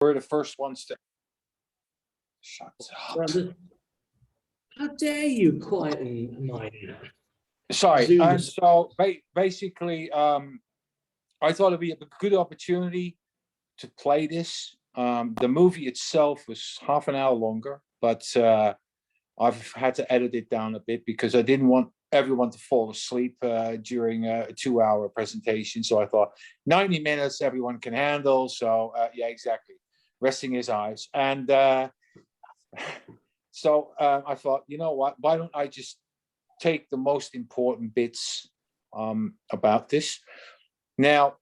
We're the first ones to shut up. How dare you quieten my Sorry, and so basically, I thought it'd be a good opportunity to play this. The movie itself was half an hour longer, but I've had to edit it down a bit because I didn't want everyone to fall asleep during a 2-hour presentation. So I thought 90 minutes everyone can handle. So yeah, exactly. Resting his eyes. And so I thought, you know what, why don't I just take the most important bits about this. Now,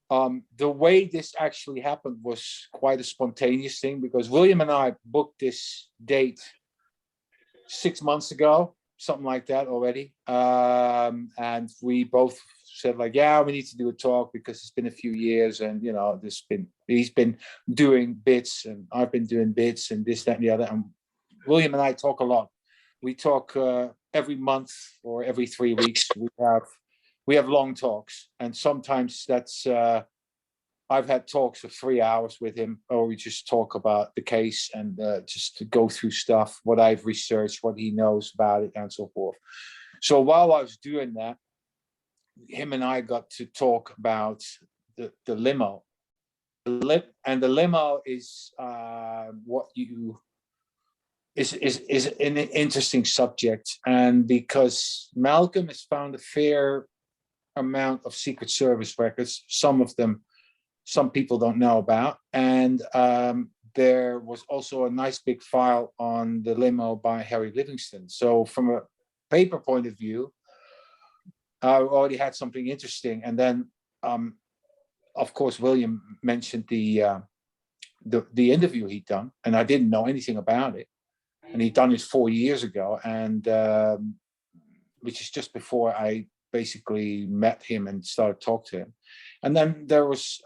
the way this actually happened was quite a spontaneous thing because William and I booked this date 6 months ago, something like that already. And we both said like, yeah, we need to do a talk because it's been a few years and, you know, he's been doing bits and I've been doing bits and this, that, and the other. And William and I talk a lot. We talk every month or every 3 weeks. We have long talks, and sometimes that's I've had talks of 3 hours with him, or we just talk about the case and just to go through stuff, what I've researched, what he knows about it, and so forth. So while I was doing that, him and I got to talk about the limo. And the limo is is an interesting subject, and because Malcolm has found a fair amount of Secret Service records, some people don't know about, and there was also a nice big file on the limo by Harry Livingston. So from a paper point of view, I already had something interesting. And then of course William mentioned the interview he'd done, and I didn't know anything about it. And he'd done it 4 years ago, and which is just before I basically met him and started talking to him. And then there was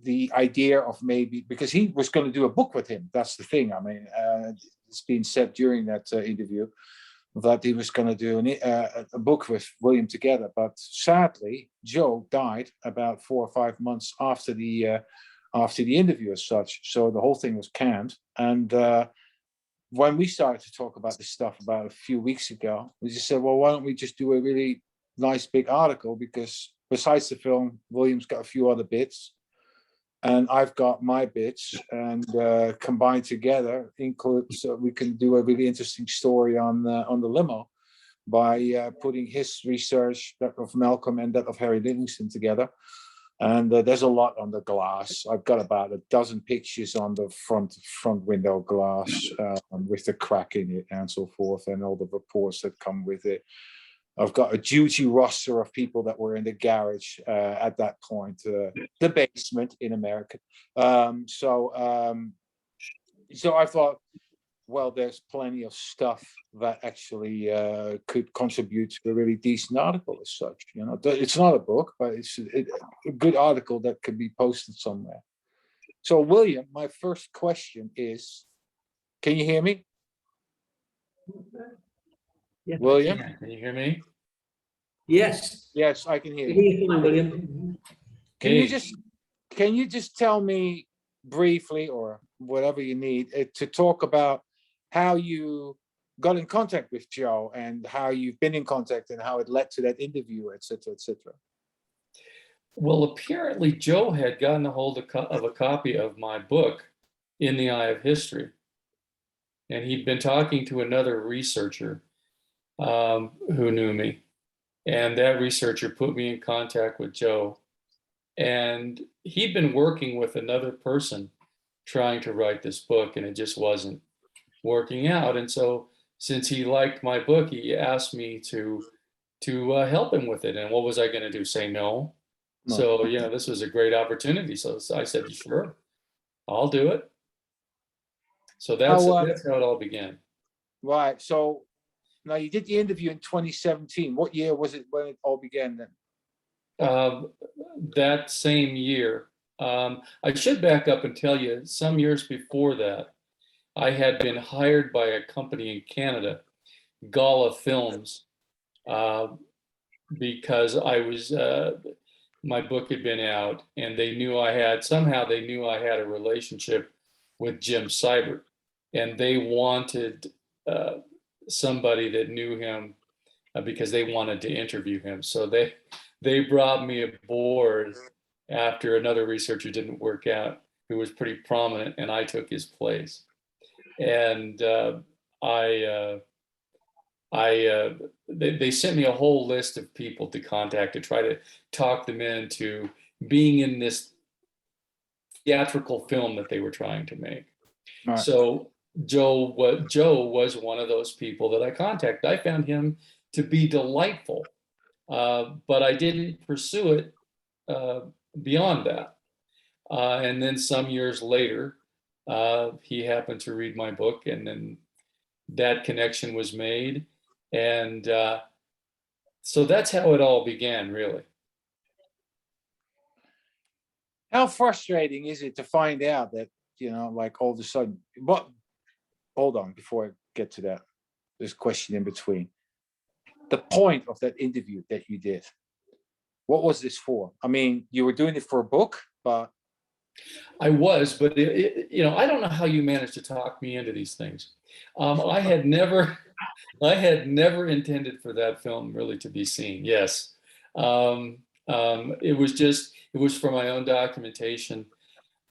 the idea of maybe, because he was going to do a book with him. That's the thing. I mean, it's been said during that interview that he was going to do a book with William together. But sadly, Joe died about 4 or 5 months after the interview as such. So the whole thing was canned. And when we started to talk about this stuff about a few weeks ago, we just said, well, why don't we just do a really nice big article? Because besides the film, William's got a few other bits, and I've got my bits, and combined together so we can do a really interesting story on the limo by putting his research, that of Malcolm and that of Harry Livingston, together. And there's a lot on the glass. I've got about a dozen pictures on the front window glass with the crack in it and so forth, and all the reports that come with it. I've got a duty roster of people that were in the garage at that point, the basement in America. So I thought, well, there's plenty of stuff that actually could contribute to a really decent article as such. You know, it's not a book, but it's a good article that could be posted somewhere. So, William, my first question is, can you hear me? Yeah. William? Can you hear me? Yes. Yes, I can hear Can you. you hear me, William? Can you just tell me briefly, or whatever you need, to talk about how you got in contact with Joe and how you've been in contact and how it led to that interview, et cetera, et cetera? Well, apparently Joe had gotten a hold of a copy of my book, In the Eye of History. And he'd been talking to another researcher who knew me. And that researcher put me in contact with Joe. And he'd been working with another person trying to write this book, and it just wasn't working out. And so since he liked my book, he asked me to help him with it. And what was I going to do? Say no? No. So, you know, this was a great opportunity. So I said, sure, I'll do it. So that's how it all began. Right. So now you did the interview in 2017. What year was it when it all began then? That same year. I should back up and tell you, some years before that, I had been hired by a company in Canada, Gala Films, because I was my book had been out, and they knew I had a relationship with Jim Seibert, and they wanted somebody that knew him because they wanted to interview him. So they brought me aboard after another researcher didn't work out, who was pretty prominent, and I took his place. And they sent me a whole list of people to contact to try to talk them into being in this theatrical film that they were trying to make. Right. So Joe was one of those people that I contacted. I found him to be delightful, but I didn't pursue it beyond that. And then some years later, he happened to read my book, and then that connection was made. And so that's how it all began, really. How frustrating is it to find out that, like all of a sudden, but hold on, before I get to that, there's a question in between. The point of that interview that you did, what was this for? I mean, you were doing it for a book, but I was, but I don't know how you managed to talk me into these things. I had never intended for that film really to be seen. Yes, it was for my own documentation.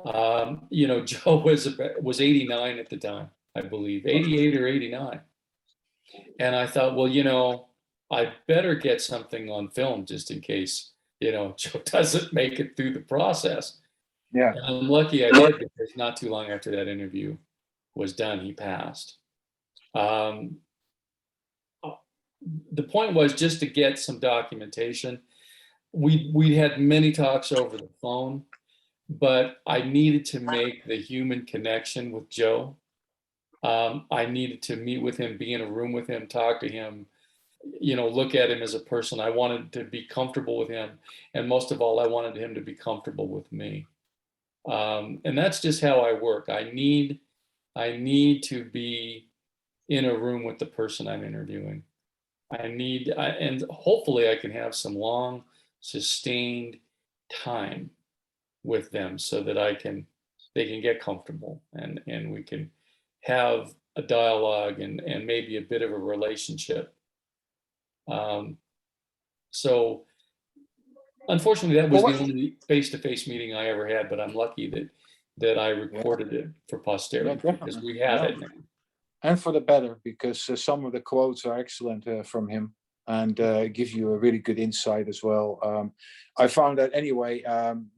Joe was 89 at the time, I believe, 88 or 89, and I thought, well, I better get something on film just in case, Joe doesn't make it through the process. yeah. And I'm lucky I did, because not too long after that interview was done, he passed. The point was just to get some documentation. We had many talks over the phone, but I needed to make the human connection with Joe. I needed to meet with him, be in a room with him, talk to him, look at him as a person. I wanted to be comfortable with him, and most of all, I wanted him to be comfortable with me. And that's just how I work. I need to be in a room with the person I'm interviewing. And hopefully I can have some long, sustained time with them so that they can get comfortable, and we can have a dialogue and maybe a bit of a relationship. So unfortunately, that was the only face-to-face meeting I ever had, but I'm lucky that I recorded it for posterity, because we have it now. And for the better, because some of the quotes are excellent from him, and give you a really good insight as well. I found that anyway,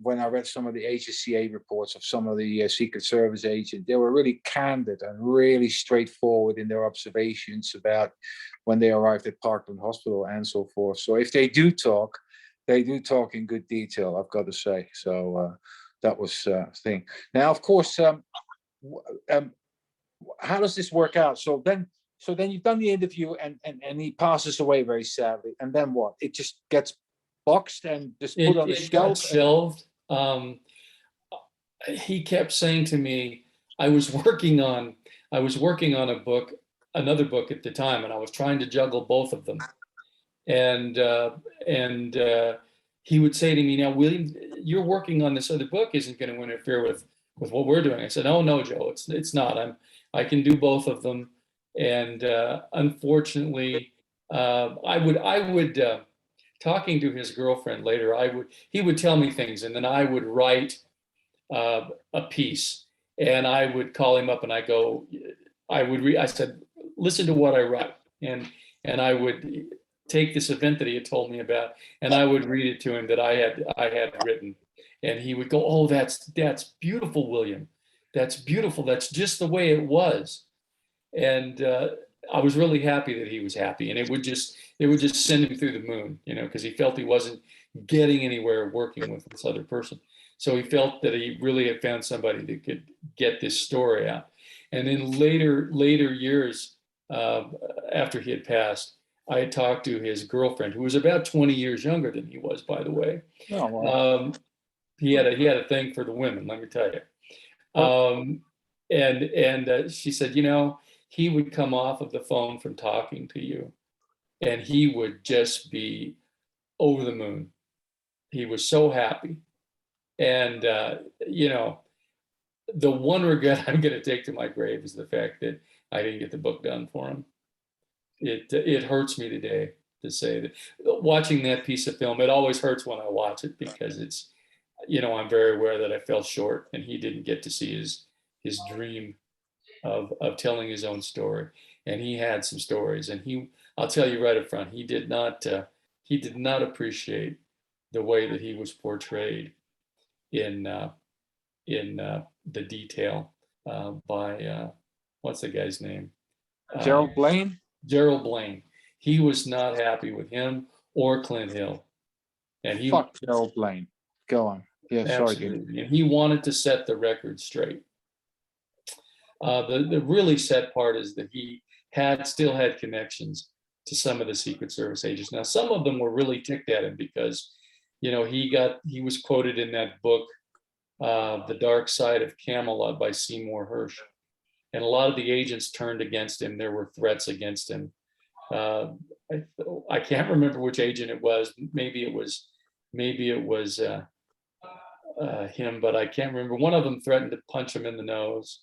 when I read some of the HSCA reports of some of the Secret Service agents, they were really candid and really straightforward in their observations about when they arrived at Parkland Hospital and so forth. So if they do talk in good detail, I've got to say. So that was the thing. Now, of course, how does this work out? So then you've done the interview, and he passes away very sadly. And then what? It just gets boxed and just put on the shelf. Shelved. He kept saying to me, I was working on a book, another book at the time, and I was trying to juggle both of them. And he would say to me, now, William, you're working on this other book isn't going to interfere with what we're doing. I said, oh no, Joe, it's not. I can do both of them. And unfortunately, I would talking to his girlfriend later, he would tell me things, and then I would write a piece, and I would call him up, and I said, listen to what I write, and I would take this event that he had told me about, and I would read it to him that I had written, and he would go, oh, that's beautiful, William. That's beautiful. That's just the way it was. And I was really happy that he was happy, and it would just send him through the moon, because he felt he wasn't getting anywhere working with this other person. So he felt that he really had found somebody that could get this story out. And in later years, after he had passed, I had talked to his girlfriend, who was about 20 years younger than he was, by the way. Oh, wow. He had a thing for the women, let me tell you. And she said, he would come off of the phone from talking to you, and he would just be over the moon. he was so happy. And, you know, the one regret I'm going to take to my grave is the fact that I didn't get the book done for him. It hurts me today to say that watching that piece of film, it always hurts when I watch it because it's, you know, I'm very aware that I fell short and he didn't get to see his dream of telling his own story. And he had some stories, and I'll tell you right up front, he did not appreciate the way that he was portrayed in the detail by what's the guy's name? Gerald Blaine? Gerald Blaine. He was not happy with him or Clint Hill. And Fuck Gerald Blaine. Go on. Yeah, sorry. Absolutely. And he wanted to set the record straight. The really sad part is that he still had connections to some of the Secret Service agents. Now, some of them were really ticked at him because, you know, he was quoted in that book, The Dark Side of Camelot by Seymour Hersh. And a lot of the agents turned against him. There were threats against him. I can't remember which agent it was. Maybe it was him, but I can't remember. One of them threatened to punch him in the nose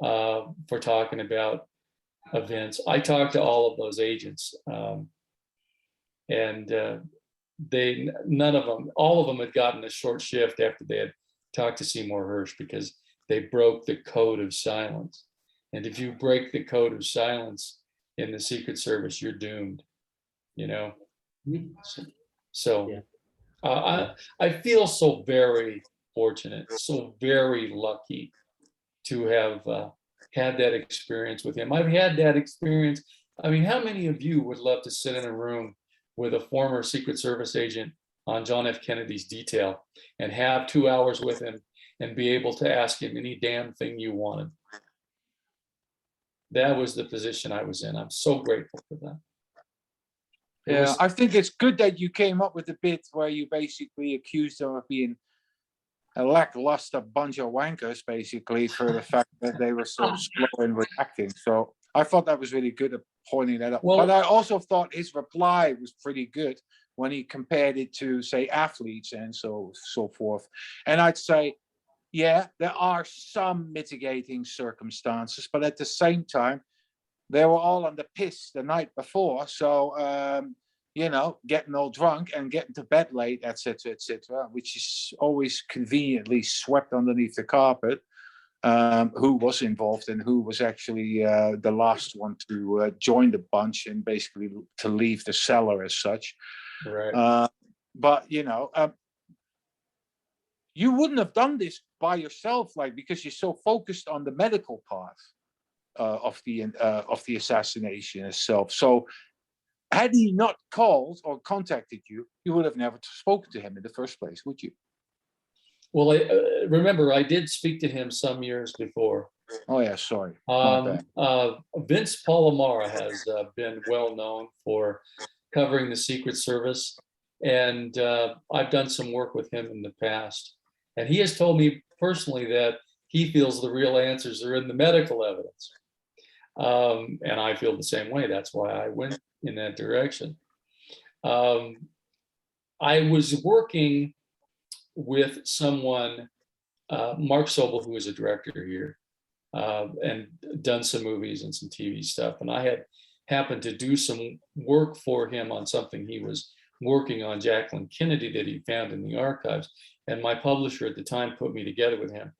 for talking about events. I talked to all of those agents, and all of them had gotten a short shift after they had talked to Seymour Hersh because they broke the code of silence. And if you break the code of silence in the Secret Service, you're doomed, you know? So Yeah. I feel so very fortunate, so very lucky to have had that experience with him. I've had that experience. I mean, how many of you would love to sit in a room with a former Secret Service agent on John F. Kennedy's detail and have 2 hours with him and be able to ask him any damn thing you wanted? That was the position I was in. I'm so grateful for that. Yeah, I think it's good that you came up with a bit where you basically accused them of being a lackluster bunch of wankers, basically, for the fact that they were so slow in reacting. So I thought that was really good at pointing that out. Well, but I also thought his reply was pretty good when he compared it to, say, athletes and so forth. And I'd say, yeah, there are some mitigating circumstances, but at the same time, they were all on the piss the night before. So, you know, getting all drunk and getting to bed late, etc., which is always conveniently swept underneath the carpet. Who was involved and who was actually the last one to join the bunch and basically to leave the cellar as such. right. But, you know, you wouldn't have done this by yourself, like, because you're so focused on the medical part of the assassination itself. So had he not called or contacted you, you would have never spoken to him in the first place, would you? Well, remember, I did speak to him some years before. Oh yeah, sorry. My bad. Vince Palomara has been well known for covering the Secret Service, and I've done some work with him in the past. And he has told me personally that he feels the real answers are in the medical evidence. And I feel the same way. That's why I went in that direction. I was working with someone, Mark Sobel, who is a director here, and done some movies and some TV stuff. And I had happened to do some work for him on something he was working on, Jacqueline Kennedy, that he found in the archives. And my publisher at the time put me together with him.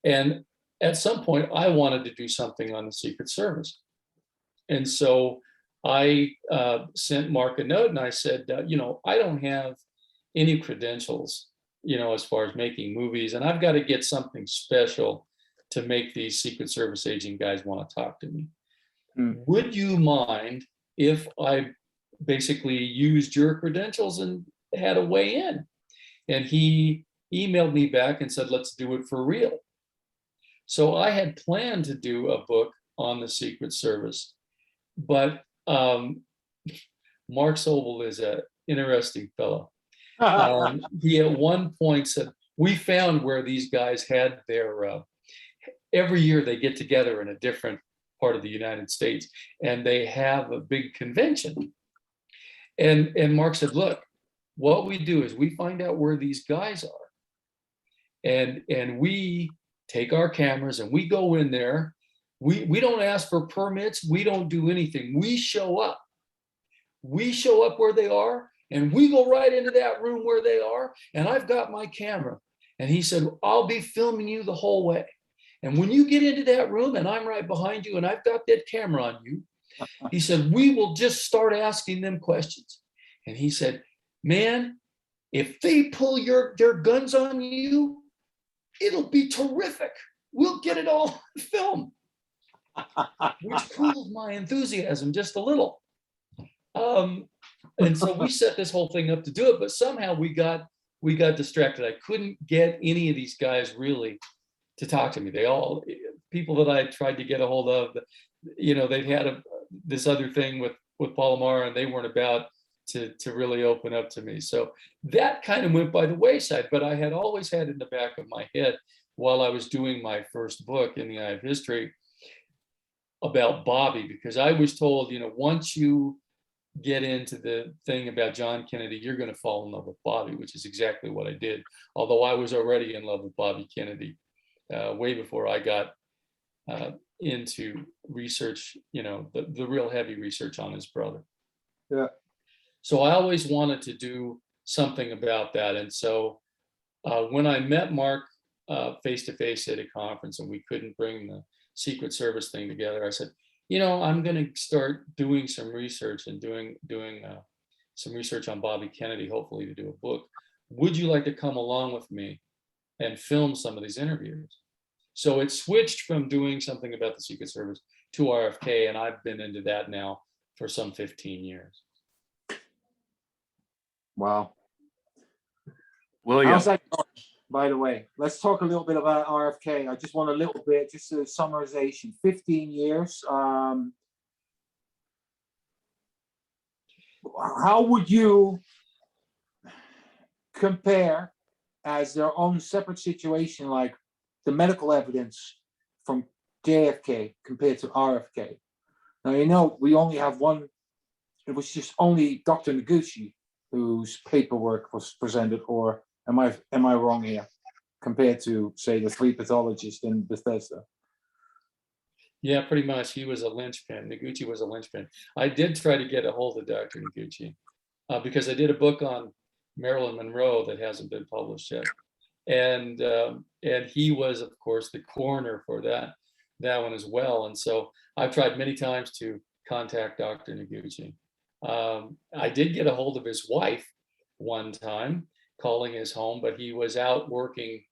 And at some point, I wanted to do something on the Secret Service. And so I sent Mark a note and I said, you know, I don't have any credentials, you know, as far as making movies, and I've got to get something special to make these Secret Service agent guys want to talk to me. Would you mind if I basically used your credentials and had a way in? And he emailed me back and said, let's do it for real. So I had planned to do a book on the Secret Service, but Mark Sobel is an interesting fellow. He at one point said, we found where these guys had their, every year they get together in a different part of the United States and they have a big convention. And Mark said, look, what we do is we find out where these guys are, and we take our cameras and we go in there. We don't ask for permits. We don't do anything. We show up. We show up where they are, and we go right into that room where they are. And I've got my camera. And he said, I'll be filming you the whole way. And when you get into that room and I'm right behind you and I've got that camera on you, he said, we will just start asking them questions. And he said, man, if they pull their guns on you, it'll be terrific. We'll get it all on film, which cooled my enthusiasm just a little. And so we set this whole thing up to do it, but somehow we got distracted. I couldn't get any of these guys really to talk to me. They all, people that I tried to get a hold of, they'd had this other thing with Palomar, and they weren't about to really open up to me. So that kind of went by the wayside, but I had always had in the back of my head while I was doing my first book, In the Eye of History, about Bobby, because I was told, once you get into the thing about John Kennedy, you're going to fall in love with Bobby, which is exactly what I did. Although I was already in love with Bobby Kennedy way before I got into research, the real heavy research on his brother. Yeah. So I always wanted to do something about that. And so when I met Mark face to face at a conference and we couldn't bring the Secret Service thing together, I said, I'm going to start doing some research and doing some research on Bobby Kennedy, hopefully to do a book. Would you like to come along with me and film some of these interviews? So it switched from doing something about the Secret Service to RFK, and I've been into that now for some 15 years. Wow. William. How's that going, by the way? Let's talk a little bit about RFK. I just want a little bit, just a summarization. 15 years. How would you compare as their own separate situation, like the medical evidence from JFK compared to RFK? Now, we only have one. It was just only Dr. Noguchi whose paperwork was presented, or am I wrong here, compared to, say, the 3 pathologists in Bethesda? Yeah, pretty much. He was a linchpin. Noguchi was a linchpin. I did try to get a hold of Dr. Noguchi because I did a book on Marilyn Monroe that hasn't been published yet, and he was, of course, the coroner for that one as well. And so I've tried many times to contact Dr. Noguchi. I did get a hold of his wife one time, calling his home, but he was out working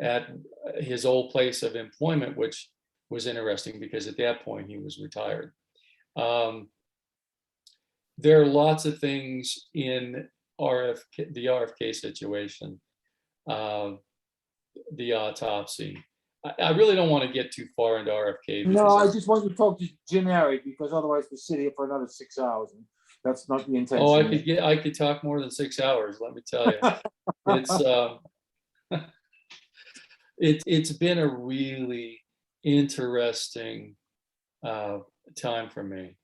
at his old place of employment, which was interesting because at that point he was retired. There are lots of things in the RFK situation, the autopsy. I really don't want to get too far into RFK. No, I just want to talk just generic, because otherwise we'll sit here for another 6 hours. And that's not the intention. Oh, I could talk more than 6 hours, let me tell you. It's been a really interesting time for me.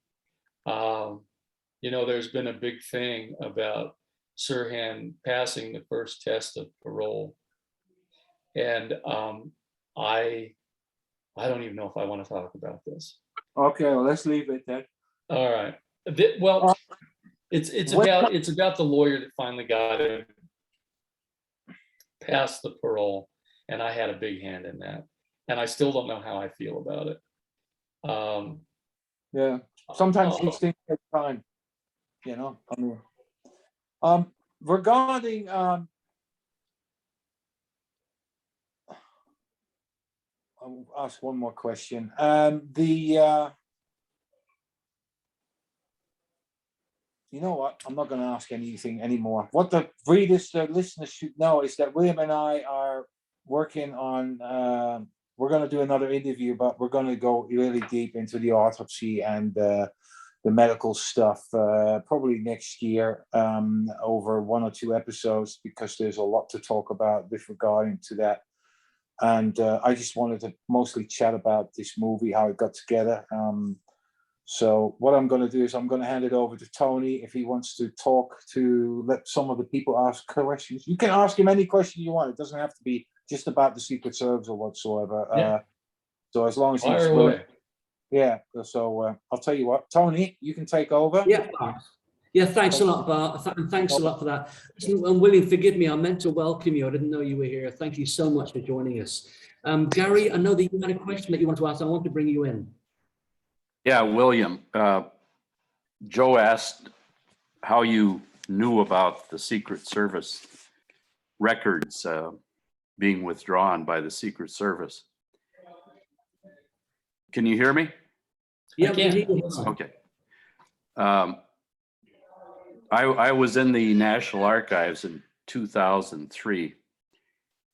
There's been a big thing about Sirhan passing the first test of parole, and I don't even know if I want to talk about this. Okay, well, let's leave it then. All right. Well, it's about the lawyer that finally got him past the parole, and I had a big hand in that, and I still don't know how I feel about it. Yeah, sometimes these things take time, regarding I'll ask one more question. You know what? I'm not going to ask anything anymore. What the readers, the listeners should know is that William and I are working on, we're going to do another interview, but we're going to go really deep into the autopsy and the medical stuff, probably next year, over 1 or 2 episodes, because there's a lot to talk about with regarding to that. And I just wanted to mostly chat about this movie, how it got together. So what I'm going to do is I'm going to hand it over to Tony if he wants to talk to let some of the people ask questions. You can ask him any question you want. It doesn't have to be just about the Secret Service or whatsoever. Yeah. So as long as he's Fire willing. away. Yeah. So I'll tell you what, Tony, you can take over. Yeah. Yeah, thanks a lot, Bart. And thanks a lot for that. And William, forgive me, I meant to welcome you. I didn't know you were here. Thank you so much for joining us. Gary, I know that you had a question that you want to ask. I want to bring you in. Yeah, William, Joe asked how you knew about the Secret Service records being withdrawn by the Secret Service. Can you hear me? Yeah, I we can can. hear you. Okay. I was in the National Archives in 2003,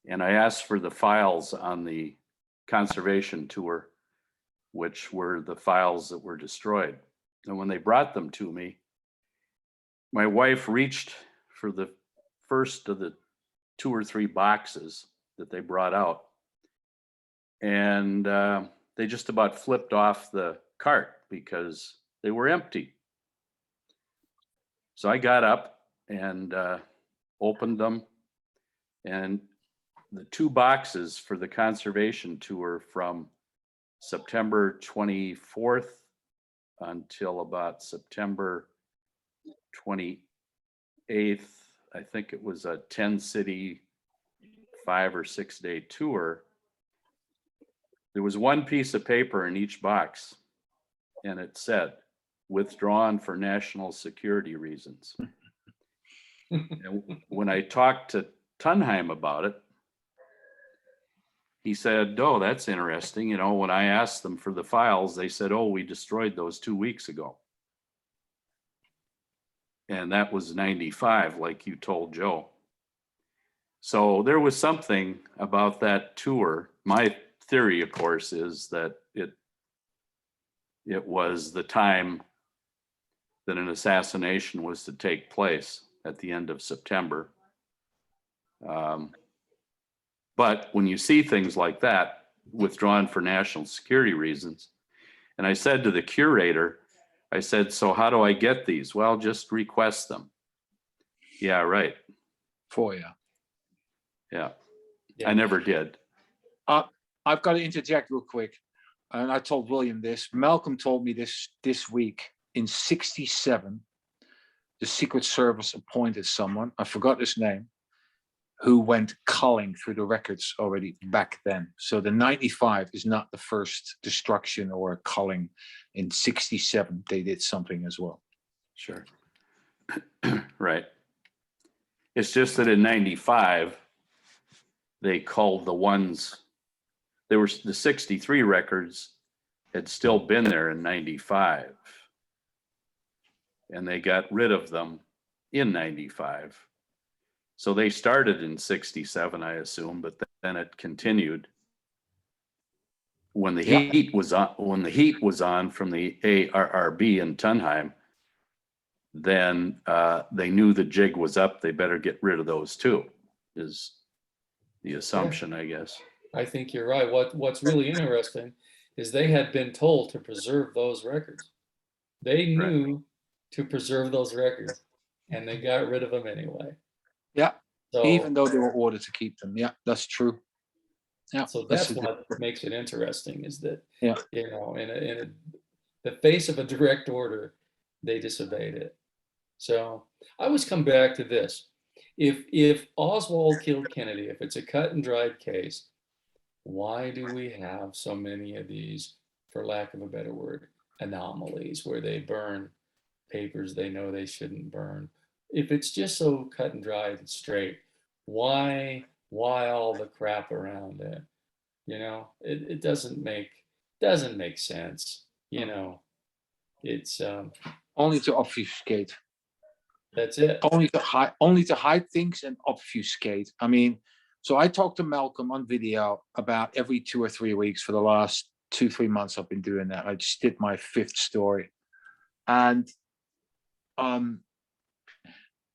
and I asked for the files on the conservation tour, which were the files that were destroyed. And when they brought them to me, my wife reached for the first of the 2 or 3 boxes that they brought out, and they just about flipped off the cart because they were empty. So I got up and opened them, and the 2 boxes for the conservation tour from September 24th until about September 28th, I think it was a 10-city, 5 or 6 day tour. There was one piece of paper in each box, and it said, "Withdrawn for national security reasons." And when I talked to Tunheim about it, he said, "Oh, that's interesting. You know, when I asked them for the files, they said, oh, we destroyed those 2 weeks ago." And that was 95, like you told Joe. So there was something about that tour. My theory, of course, is that it was the time that an assassination was to take place at the end of September. But when you see things like that, withdrawn for national security reasons, and I said to the curator, I said, "So how do I get these?" "Well, just request them." "Yeah, right." For you. Yeah. Yeah. I never did. I've got to interject real quick. And I told William this. Malcolm told me this week. In 67, the Secret Service appointed someone, I forgot his name, who went culling through the records already back then. So the 95 is not the first destruction or culling. In 67, they did something as well. Sure. Right. It's just that in 95, they called the ones, there were the 63 records had still been there in 95. And they got rid of them in 95. So they started in 67, I assume, but then it continued. When the heat was on from the ARRB in Tunheim, then they knew the jig was up. They better get rid of those too, is the assumption, I guess. I think you're right. What's really interesting is they had been told to preserve those records. They knew to preserve those records, and they got rid of them anyway. Yeah. So, Even though they were ordered to keep them. Yeah, that's true. Yeah. so that's what makes it interesting, is that, yeah, you know, in the face of a direct order, they disobeyed it. So I always come back to this. If Oswald killed Kennedy, if it's a cut and dried case, why do we have so many of these, for lack of a better word, anomalies where they burn papers they know they shouldn't burn? If it's just so cut and dried and straight, why all the crap around it? You know, it doesn't make sense. You know, it's only to obfuscate. That's it. Only to hide things and obfuscate. I mean, so I talked to Malcolm on video about every 2 or 3 weeks for the last 2-3 months. I've been doing that. I just did my 5th story, and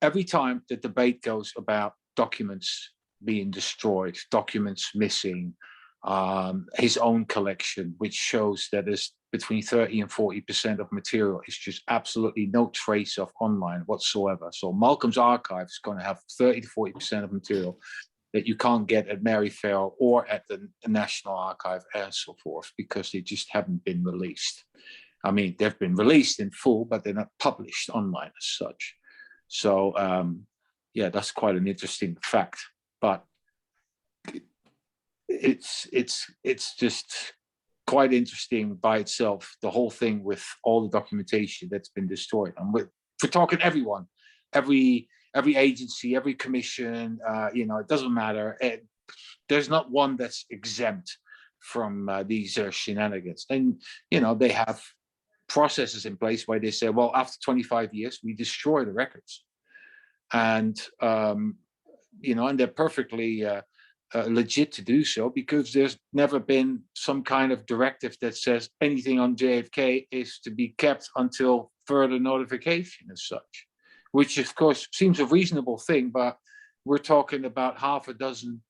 every time the debate goes about documents being destroyed, documents missing, his own collection, which shows that there's between 30 and 40% of material is just absolutely no trace of online whatsoever. So Malcolm's archive is going to have 30 to 40% of material that you can't get at Merryfair or at the National Archive and so forth, because they just haven't been released. I mean, they've been released in full, but they're not published online as such. So yeah, that's quite an interesting fact. But it's just quite interesting by itself, the whole thing with all the documentation that's been destroyed. And we're talking everyone, every agency, every commission, you know, it doesn't matter. There's not one that's exempt from these shenanigans. And, you know, they have processes in place where they say, well, after 25 years, we destroy the records. And, you know, and they're perfectly legit to do so, because there's never been some kind of directive that says anything on JFK is to be kept until further notification as such, which of course seems a reasonable thing, but we're talking about half a dozen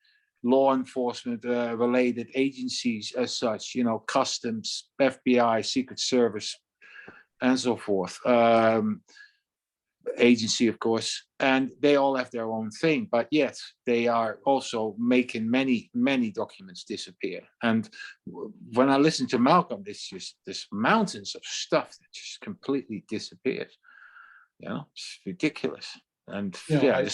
law enforcement related agencies as such, you know, customs, FBI, Secret Service, and so forth. Agency, of course, and they all have their own thing, but yet they are also making many documents disappear. And when I listen to Malcolm, it's just this mountains of stuff that just completely disappears. You know, it's ridiculous. And You know, yeah,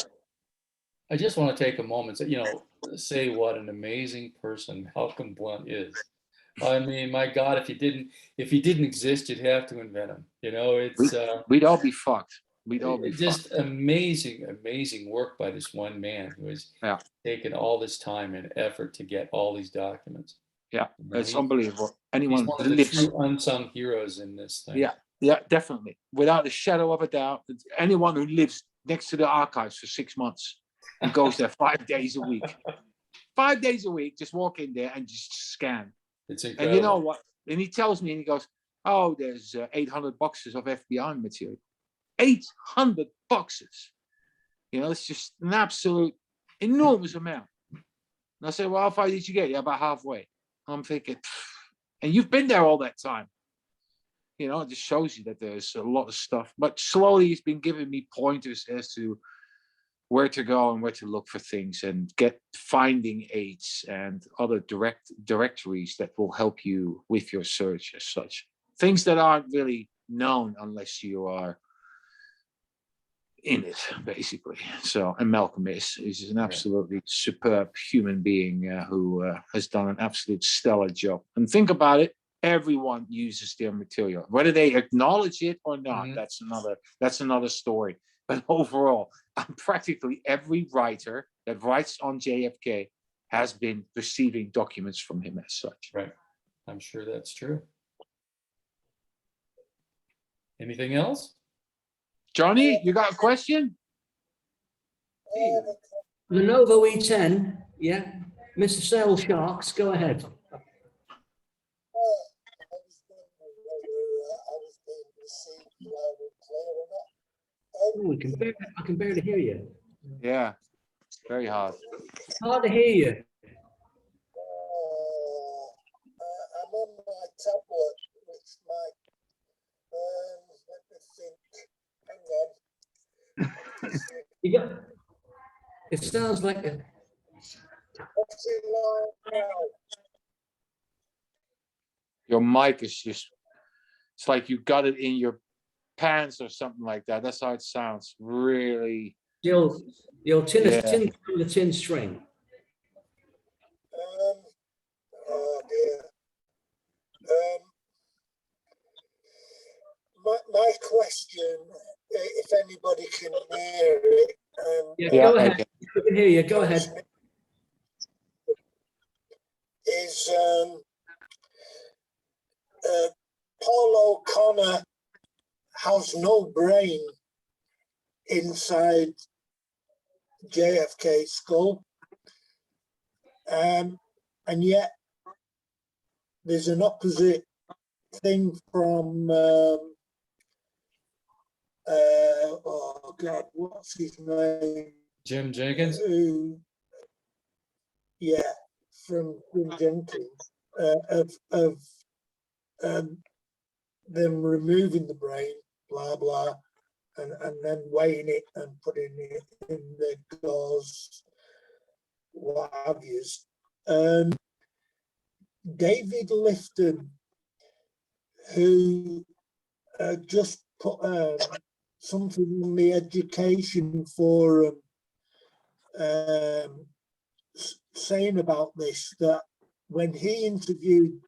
I just want to take a moment to, you know, say what an amazing person Malcolm Blunt is. I mean, my God, if he didn't exist, you'd have to invent him. You know, it's we'd all be fucked. We'd all be just fucked. amazing work by this one man who has taken all this time and effort to get all these documents. Yeah, You know, it's unbelievable. He's Anyone one who of the lives, true unsung heroes in this thing. yeah, definitely, without a shadow of a doubt. Anyone who lives next to the archives for 6 months and goes there 5 days a week, 5 days a week, just walk in there and just scan. It's incredible. And you know what? And he tells me, and he goes, "Oh, there's 800 boxes of FBI material. 800 boxes. You know, it's just an absolute enormous amount." And I said, "Well, how far did you get?" "Yeah, about halfway." I'm thinking, and you've been there all that time. You know, it just shows you that there's a lot of stuff. But slowly he's been giving me pointers as to where to go and where to look for things, and get finding aids and other directories that will help you with your search as such. Things that aren't really known unless you are in it, basically. So, and Malcolm is an absolutely superb human being who has done an absolute stellar job. And think about it, everyone uses their material, whether they acknowledge it or not. That's another story. But overall, practically every writer that writes on JFK has been receiving documents from him as such. Right. I'm sure that's true. Anything else? Johnny, you got a question? Lenovo E10, yeah. Mr. Sale Sharks, go ahead. Oh, I can barely hear you. Yeah, very hard. It's hard to hear you. I'm on my tablet, which might, let me think, hang on. You got, it sounds like a, What's it like now? Your mic is just, it's like you got it in your pants or something like that. That's how it sounds. Really. the old tin string. Oh dear. My question, if anybody can hear it. Yeah, go ahead. I can hear you. Go ahead. Is Paul O'Connor has no brain inside JFK skull, and yet there's an opposite thing from oh God, what's his name? Jim Jenkins? Yeah, from Jim Jenkins of them removing the brain, blah blah, and then weighing it and putting it in the gauze, what have you. David Lifton, who just put something on the education forum saying about this, that when he interviewed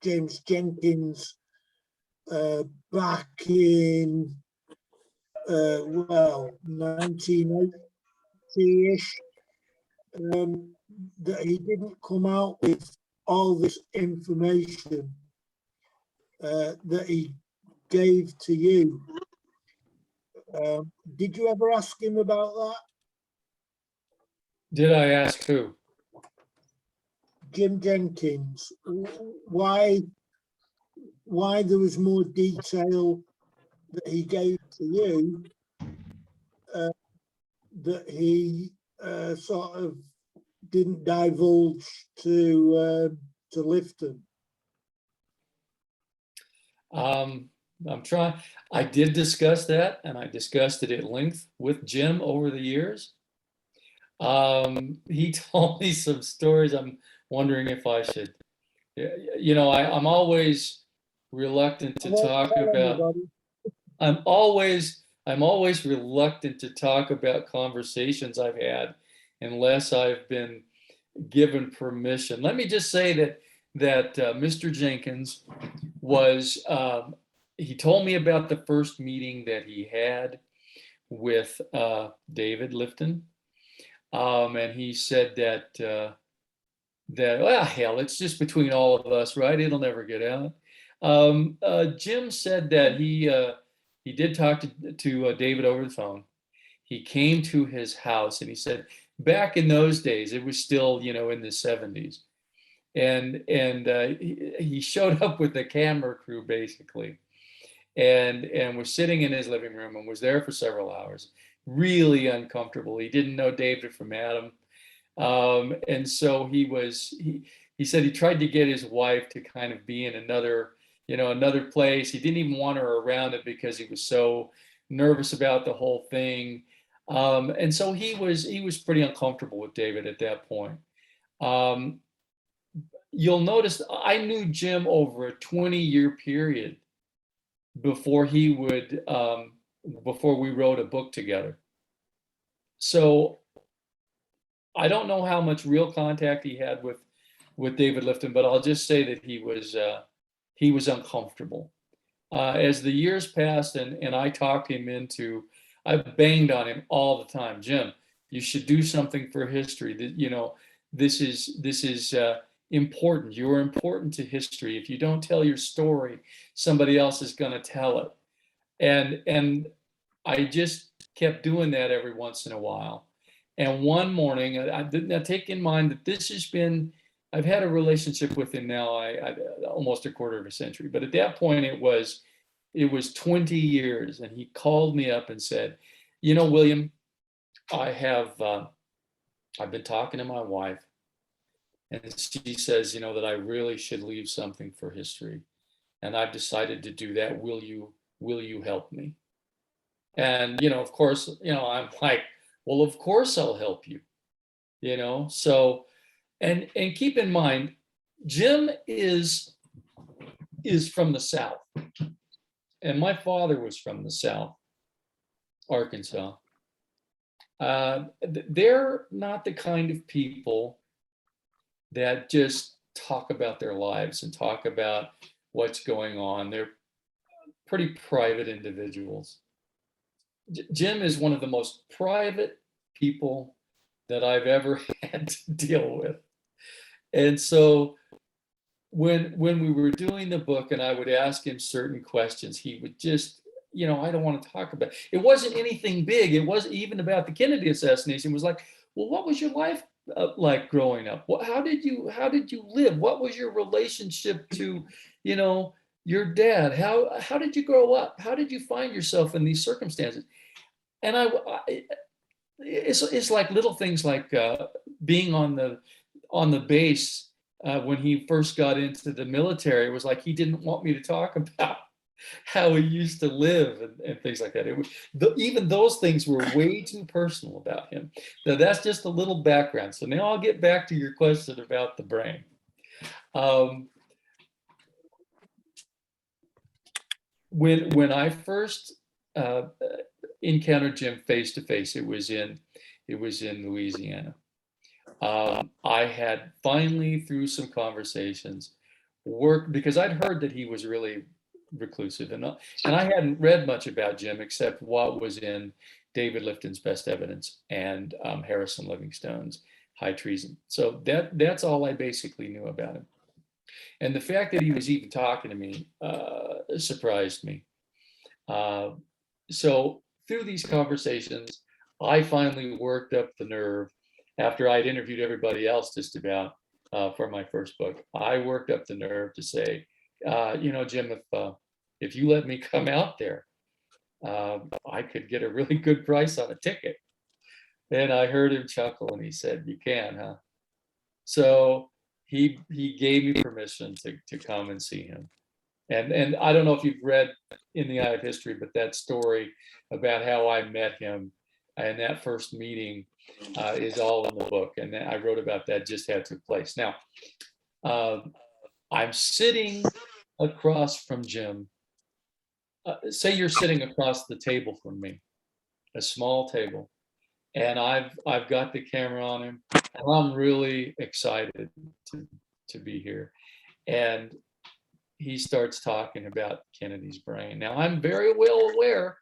James Jenkins back in 1980-ish, that he didn't come out with all this information that he gave to you. Did you ever ask him about that? Did I ask who? Jim Jenkins, why there was more detail that he gave to you that he sort of didn't divulge to Lifton? I did discuss that, and I discussed it at length with Jim over the years. He told me some stories. I'm wondering if I should, I'm always reluctant to talk about, I'm always reluctant to talk about conversations I've had unless I've been given permission. Let me just say that Mr. Jenkins was, he told me about the first meeting that he had with David Lifton. And he said that, well, hell, it's just between all of us, right? It'll never get out. Jim said that he did talk to David over the phone. He came to his house, and he said back in those days, it was still, in the 70s. And he showed up with the camera crew, basically, and was sitting in his living room and was there for several hours. Really uncomfortable. He didn't know David from Adam. And so he said he tried to get his wife to kind of be in another place. He didn't even want her around it because he was so nervous about the whole thing. And so he was pretty uncomfortable with David at that point. You'll notice I knew Jim over a 20-year period before we wrote a book together. So I don't know how much real contact he had with David Lifton, but I'll just say that he was uncomfortable. As the years passed and I talked him into, I banged on him all the time. Jim, you should do something for history. This is important. You're important to history. If you don't tell your story, somebody else is going to tell it. And I just kept doing that every once in a while. And one morning, now take in mind that I've had a relationship with him now, I almost a quarter of a century. But at that point, it was 20 years. And he called me up and said, William, I've been talking to my wife, and she says, that I really should leave something for history. And I've decided to do that. Will you help me? And, of course, I'm like, well, of course I'll help you, so, and keep in mind, Jim is from the South, and my father was from the South, Arkansas. They're not the kind of people that just talk about their lives and talk about what's going on. They're pretty private individuals. Jim is one of the most private people that I've ever had to deal with. And so when we were doing the book and I would ask him certain questions, he would just, I don't want to talk about it. It wasn't anything big. It wasn't even about the Kennedy assassination. It was like, well, what was your life like growing up? How did you live? What was your relationship to, your dad? How did you grow up? How did you find yourself in these circumstances? And it's like little things like being on on the base when he first got into the military. It was like he didn't want me to talk about how he used to live and things like that. It was, even those things were way too personal about him. Now that's just a little background. So now I'll get back to your question about the brain. When I first encountered Jim face to face, it was in Louisiana. I had finally, through some conversations, worked, because I'd heard that he was really reclusive, and I hadn't read much about Jim except what was in David Lifton's Best Evidence and Harrison Livingstone's High Treason. So that's all I basically knew about him. And the fact that he was even talking to me surprised me. So through these conversations, I finally worked up the nerve, after I'd interviewed everybody else just about for my first book. I worked up the nerve to say, you know, Jim, if you let me come out there, I could get a really good price on a ticket. And I heard him chuckle and he said, "You can, huh?" So he gave me permission to come and see him. And I don't know if you've read In the Eye of History, but that story about how I met him and that first meeting is all in the book. And I wrote about that, just how it took place. Now, I'm sitting across from Jim. Say you're sitting across the table from me, a small table, and I've got the camera on him, and I'm really excited to be here. And he starts talking about Kennedy's brain. Now, I'm very well aware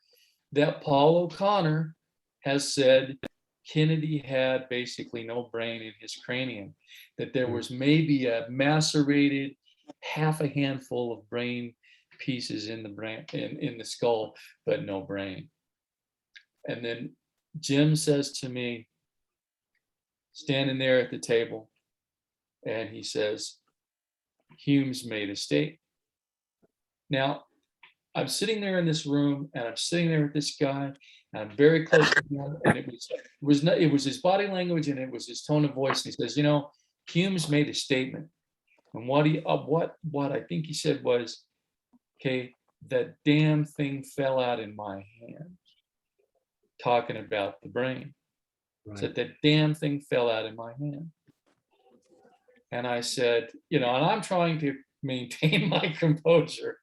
that Paul O'Connor has said Kennedy had basically no brain in his cranium, that there was maybe a macerated half a handful of brain pieces in the brain, in the skull, but no brain. And then Jim says to me, standing there at the table, and he says, "Hume's made a statement." Now, I'm sitting there in this room, and I'm sitting there with this guy, and I'm very close to him, and it was his body language, and it was his tone of voice. And he says, "You know, Hume's made a statement, and what I think he said was, okay, that damn thing fell out in my hand," talking about the brain. Right. Said that damn thing fell out in my hand. And I said, you know, and I'm trying to maintain my composure.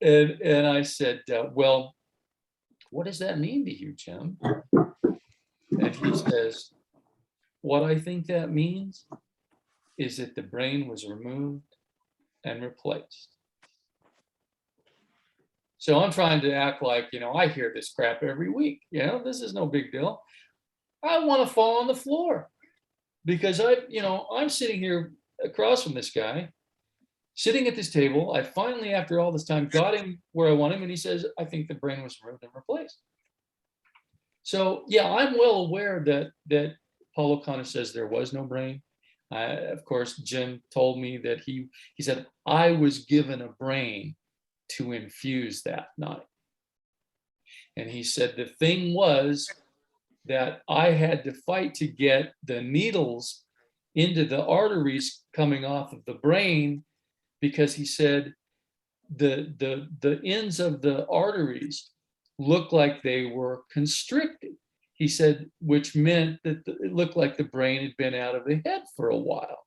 And I said, well, what does that mean to you, Jim? And he says, what I think that means is that the brain was removed and replaced. So I'm trying to act like, you know, I hear this crap every week. You know, this is no big deal. I want to fall on the floor because I'm sitting here across from this guy, sitting at this table. I finally, after all this time, got him where I want him. And he says, I think the brain was removed and replaced. So, yeah, I'm well aware that Paul O'Connor says there was no brain. Of course, Jim told me that he said, I was given a brain to infuse that night. And he said the thing was that I had to fight to get the needles into the arteries coming off of the brain, because he said the ends of the arteries looked like they were constricted. He said, which meant that it looked like the brain had been out of the head for a while.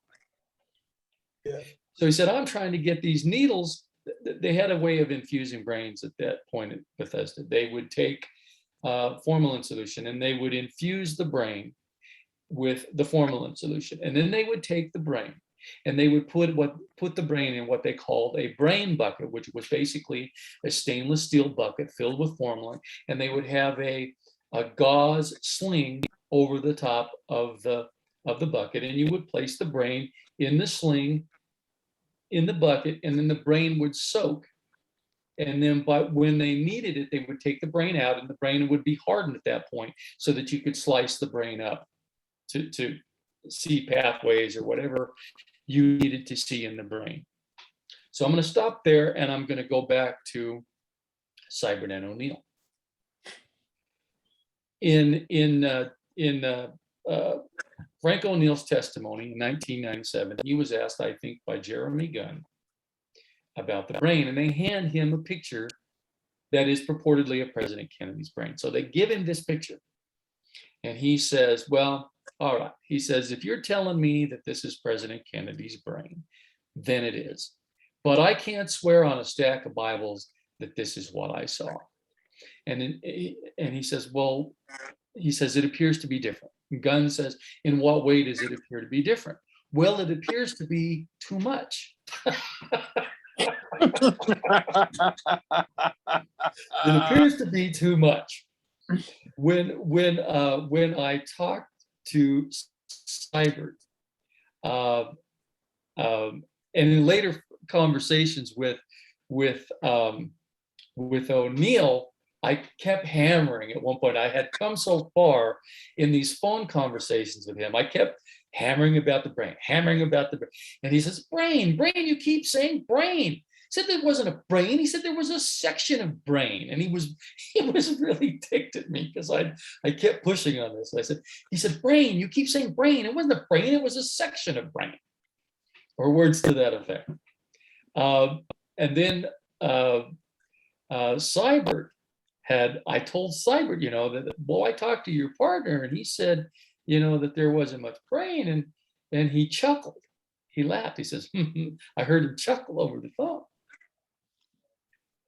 Yeah. So he said, I'm trying to get these needles. They had a way of infusing brains at that point at Bethesda. They would take formalin solution and they would infuse the brain with the formalin solution. And then they would take the brain and they would put the brain in what they called a brain bucket, which was basically a stainless steel bucket filled with formalin. And they would have a gauze sling over the top of the bucket. And you would place the brain in the sling, in the bucket, and then the brain would soak. And then when they needed it, they would take the brain out, and the brain would be hardened at that point so that you could slice the brain up to see pathways or whatever you needed to see in the brain. So I'm going to stop there, and I'm going to go back to Cybernet O'Neill. In Frank O'Neill's testimony in 1997, he was asked, I think, by Jeremy Gunn about the brain, and they hand him a picture that is purportedly of President Kennedy's brain. So they give him this picture, and he says, well, all right. He says, if you're telling me that this is President Kennedy's brain, then it is. But I can't swear on a stack of Bibles that this is what I saw. And he says, well, he says, it appears to be different. Gunn says, in what way does it appear to be different? Well, it appears to be too much. It appears to be too much. When I talked to Seibert, and in later conversations with O'Neill, I kept hammering at one point. I had come so far in these phone conversations with him. I kept hammering about the brain, And he says, brain, you keep saying brain. He said there wasn't a brain. He said there was a section of brain. And he was really ticked at me because I kept pushing on this. He said, brain, you keep saying brain. It wasn't a brain, it was a section of brain. Or words to that effect. And then Seibert I told Seibert, that, well, I talked to your partner and he said, that there wasn't much brain, and he chuckled. He laughed. He says, I heard him chuckle over the phone.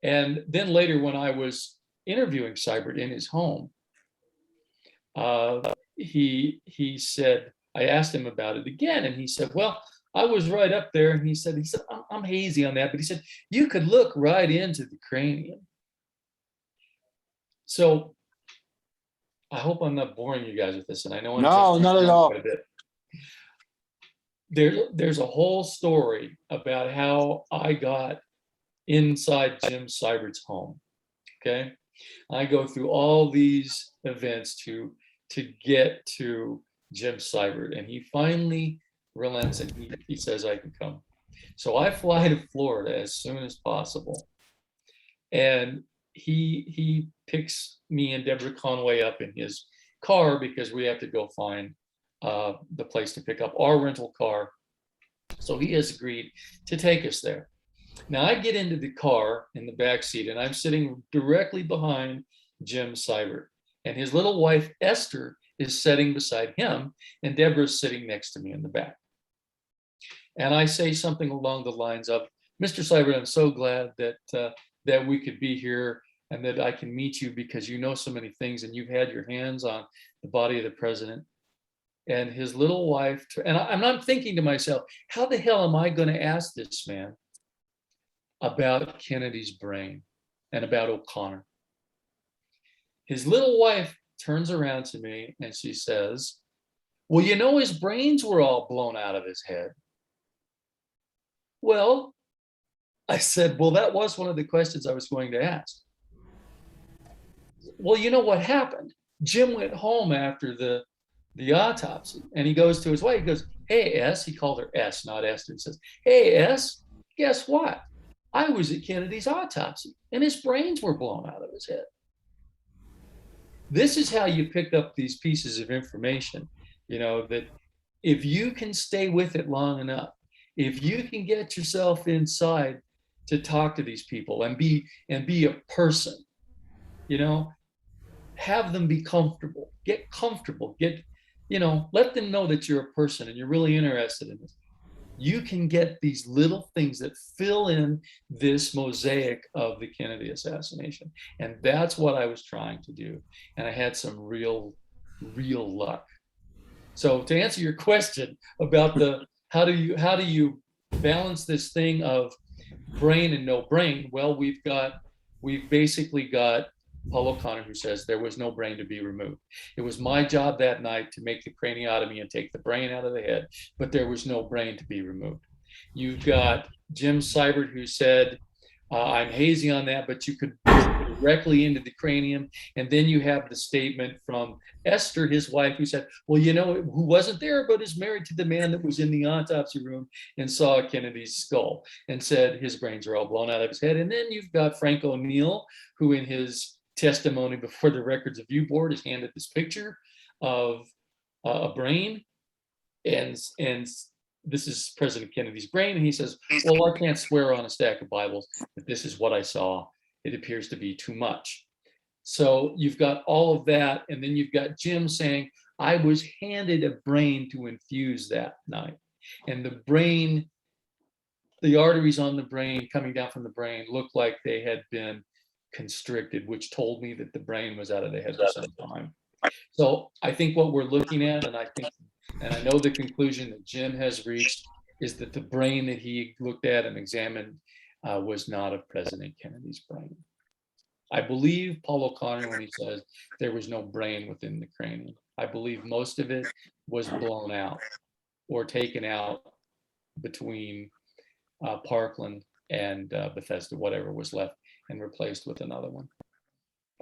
And then later, when I was interviewing Seibert in his home, he said, I asked him about it again, and he said, well, I was right up there. And he said, I'm hazy on that, but he said, you could look right into the cranium. So I hope I'm not boring you guys with this, and I know I'm No, not at all. There's a whole story about how I got inside Jim Seibert's home. Okay, I go through all these events to get to Jim Seibert, and he finally relents and he says I can come. So I fly to Florida as soon as possible, and he picks me and Deborah Conway up in his car because we have to go find the place to pick up our rental car. So he has agreed to take us there. Now I get into the car in the back seat, and I'm sitting directly behind Jim Seibert, and his little wife Esther is sitting beside him, and Deborah's sitting next to me in the back. And I say something along the lines of, Mr. Seibert, I'm so glad that we could be here and that I can meet you because you know so many things and you've had your hands on the body of the president. And his little wife, and I'm not thinking to myself, how the hell am I going to ask this man about Kennedy's brain and about O'Connor? His little wife turns around to me and she says, well, his brains were all blown out of his head. Well, I said, well, that was one of the questions I was going to ask. Well, you know what happened? Jim went home after the autopsy, and he goes to his wife. He goes, hey, S, he called her S, not Esther. He says, hey, S, guess what? I was at Kennedy's autopsy, and his brains were blown out of his head. This is how you pick up these pieces of information, that if you can stay with it long enough, if you can get yourself inside to talk to these people and be a person, have them be comfortable, get comfortable, let them know that you're a person and you're really interested in this. You can get these little things that fill in this mosaic of the Kennedy assassination. And that's what I was trying to do. And I had some real luck. So to answer your question about how do you balance this thing of brain and no brain? Well, we've basically got Paul O'Connor, who says there was no brain to be removed. It was my job that night to make the craniotomy and take the brain out of the head, but there was no brain to be removed. You've got Jim Seibert, who said, I'm hazy on that, but you could go directly into the cranium. And then you have the statement from Esther, his wife, who said, well, who wasn't there, but is married to the man that was in the autopsy room and saw Kennedy's skull and said his brains are all blown out of his head. And then you've got Frank O'Neill, who in his testimony before the Records Review Board is handed this picture of a brain. And this is President Kennedy's brain, and he says, well, I can't swear on a stack of Bibles, but this is what I saw. It appears to be too much. So you've got all of that, and then you've got Jim saying, I was handed a brain to infuse that night. And the brain, the arteries on the brain coming down from the brain looked like they had been constricted, which told me that the brain was out of the head for some time. So I think what we're looking at, and I know the conclusion that Jim has reached, is that the brain that he looked at and examined was not of President Kennedy's brain. I believe Paul O'Connor when he says there was no brain within the cranium. I believe most of it was blown out or taken out between Parkland and Bethesda, whatever was left, and replaced with another one.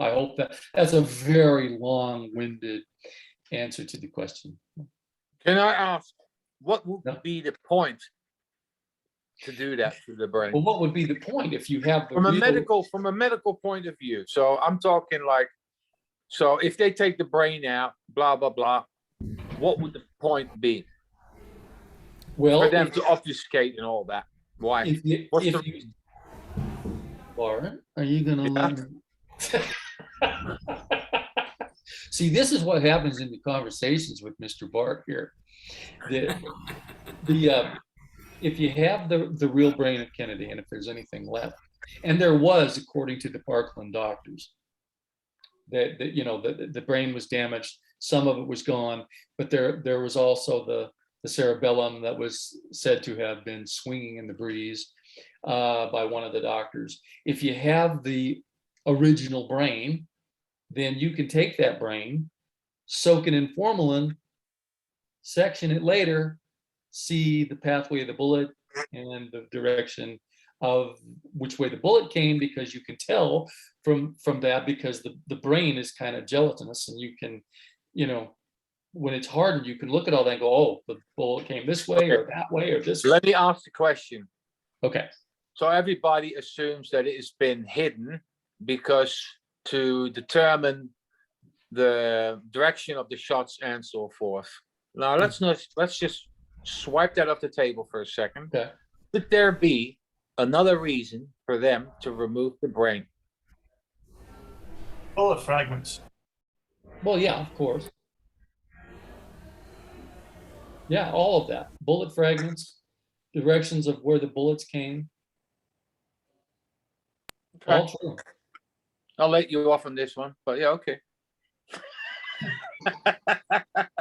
I hope that's a very long-winded answer to the question. Can I ask, what would No. be the point to do that to the brain? Well, what would be the point if you have the From a real- medical point of view? So I'm talking like, so if they take the brain out, blah, blah, blah, what would the point be? well, For them if- to obfuscate and all that? Why? if you, What's if the you, Lauren, are you gonna let me? See, this is what happens in the conversations with Mr. Bark here. If you have the real brain of Kennedy, and if there's anything left, and there was, according to the Parkland doctors, that you know the brain was damaged, some of it was gone, but there was also the cerebellum that was said to have been swinging in the breeze by one of the doctors. If you have the original brain, then you can take that brain, soak it in formalin, section it later, see the pathway of the bullet and the direction of which way the bullet came, because you can tell from that, because the brain is kind of gelatinous, and you can, you know, when it's hardened, you can look at all that and go, oh, the bullet came this way or that way or this way. Let me ask the question. Okay. So everybody assumes that it has been hidden because to determine the direction of the shots and so forth. Now let's just swipe that off the table for a second. Okay. Could there be another reason for them to remove the brain? Bullet fragments. Well, yeah, of course. Yeah, all of that. Bullet fragments, directions of where the bullets came. Okay. All true. I'll let you off on this one, but yeah, okay.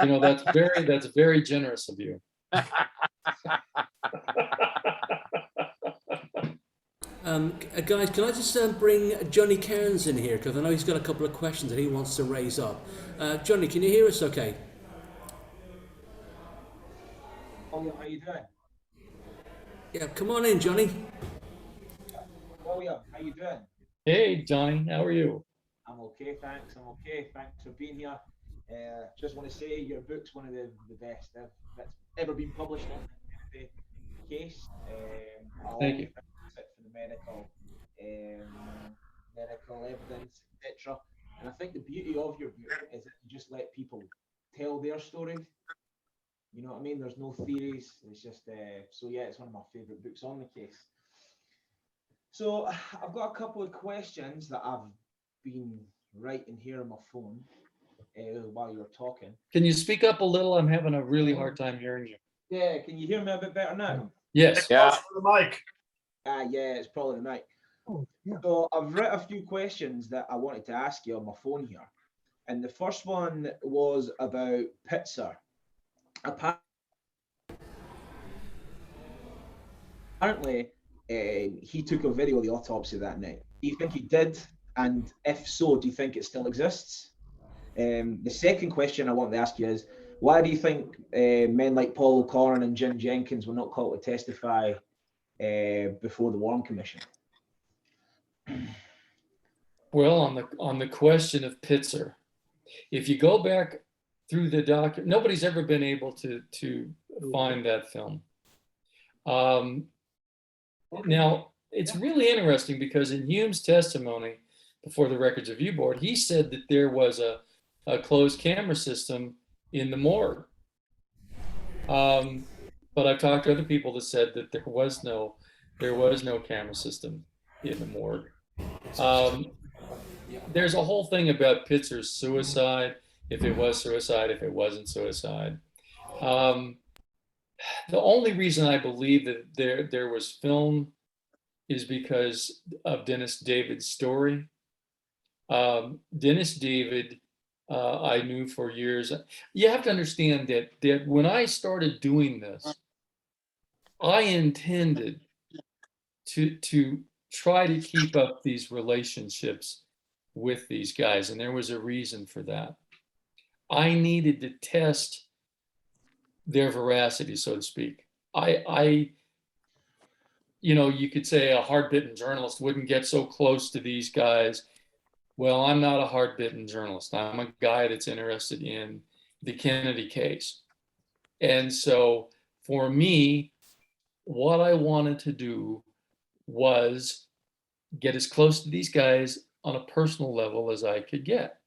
You know, that's very generous of you. Guys, can I just bring Johnny Cairns in here, because I know he's got a couple of questions that he wants to raise up. Johnny, can you hear us okay? Oh, yeah, how you doing? Yeah, come on in, Johnny. Oh, yeah, how you doing? Hey, Johnny, how are you? I'm okay, thanks. I'm okay. Thanks for being here. Just want to say your book's one of the best that's ever been published on the case. Thank you. For the medical evidence, etc. And I think the beauty of your book is that you just let people tell their stories. You know what I mean? There's no theories. It's just so yeah, it's one of my favorite books on the case. So I've got a couple of questions that I've been writing here on my phone while you're talking. Can you speak up a little? I'm having a really hard time hearing you. Yeah, can you hear me a bit better now? Yes. Yeah. The mic. Yeah, it's probably the mic. Oh, yeah. So I've written a few questions that I wanted to ask you on my phone here. And the first one was about Pitzer. Apparently, he took a video of the autopsy that night. Do you think he did? And if so, do you think it still exists? The second question I want to ask you is, why do you think men like Paul O'Connor and Jim Jenkins were not called to testify before the Warren Commission? Well, on the question of Pitzer, if you go back through the document, nobody's ever been able to find that film. Now, it's really interesting because in Hume's testimony before the Records Review Board, he said that there was a closed camera system in the morgue. But I've talked to other people that said that there was no camera system in the morgue. There's a whole thing about Pitzer's suicide, if it was suicide, if it wasn't suicide. The only reason I believe that there was film is because of Dennis David's story. Dennis David, I knew for years. You have to understand that when I started doing this, I intended to try to keep up these relationships with these guys, and there was a reason for that. I needed to test their veracity, so to speak. You could say a hard-bitten journalist wouldn't get so close to these guys. Well, I'm not a hard-bitten journalist. I'm a guy that's interested in the Kennedy case. And so for me, what I wanted to do was get as close to these guys on a personal level as I could get.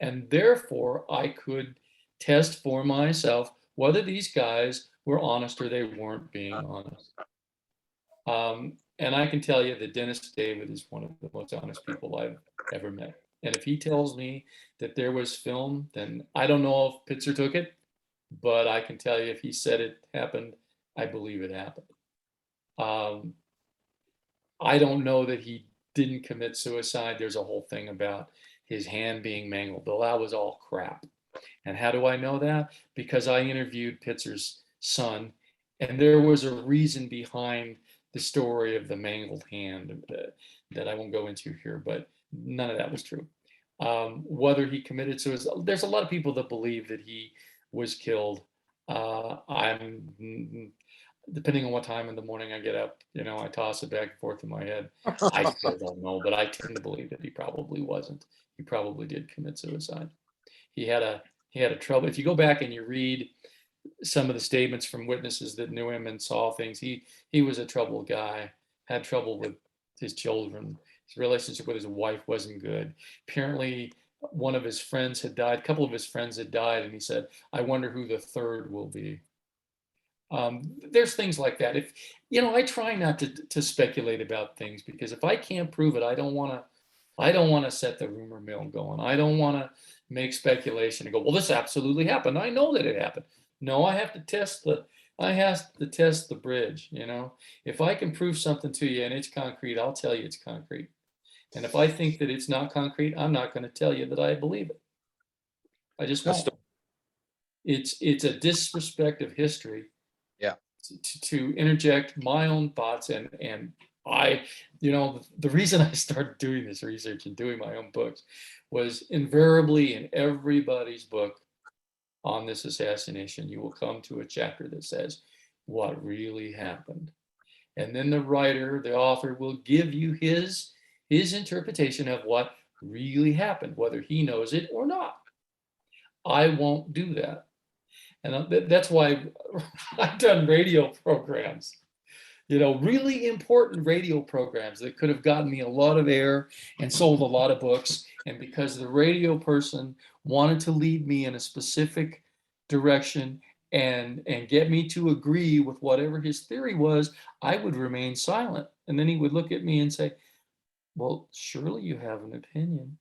And therefore, I could test for myself whether these guys were honest or they weren't being honest. And I can tell you that Dennis David is one of the most honest people I've ever met. And if he tells me that there was film, then I don't know if Pitzer took it, but I can tell you if he said it happened, I believe it happened. I don't know that he didn't commit suicide. There's a whole thing about his hand being mangled. Well, that was all crap. And how do I know that? Because I interviewed Pitzer's son, and there was a reason behind the story of the mangled hand that I won't go into here, but none of that was true. Whether he committed suicide, there's a lot of people that believe that he was killed. Depending on what time in the morning I get up, I toss it back and forth in my head. I still don't know, but I tend to believe that he probably wasn't. He probably did commit suicide. He had a trouble. If you go back and you read some of the statements from witnesses that knew him and saw things, he was a troubled guy, had trouble with his children. His relationship with his wife wasn't good. Apparently, one of his friends had died. A couple of his friends had died, and he said, "I wonder who the third will be." There's things like that. If I try not to speculate about things, because if I can't prove it, I don't want to set the rumor mill going. I don't want to make speculation and go, well, this absolutely happened. I know that it happened. No, I have to test the bridge. If I can prove something to you and it's concrete, I'll tell you it's concrete. And if I think that it's not concrete, I'm not going to tell you that I believe it. I just won't. It's a disrespect of history. Yeah. To interject my own thoughts and I, the reason I started doing this research and doing my own books was invariably in everybody's book on this assassination, you will come to a chapter that says what really happened. And then the writer, the author, will give you his interpretation of what really happened, whether he knows it or not. I won't do that. And that's why I've done radio programs, really important radio programs that could have gotten me a lot of air and sold a lot of books. And because the radio person wanted to lead me in a specific direction and get me to agree with whatever his theory was, I would remain silent. And then he would look at me and say, well, surely you have an opinion.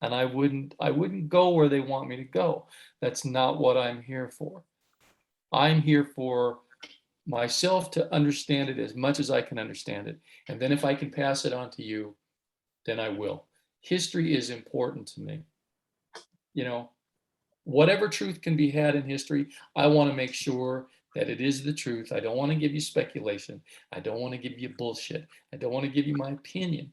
And I wouldn't go where they want me to go. That's not what I'm here for. I'm here for myself to understand it as much as I can understand it. And then if I can pass it on to you, then I will. History is important to me. Whatever truth can be had in history, I want to make sure that it is the truth. I don't want to give you speculation. I don't want to give you bullshit. I don't want to give you my opinion.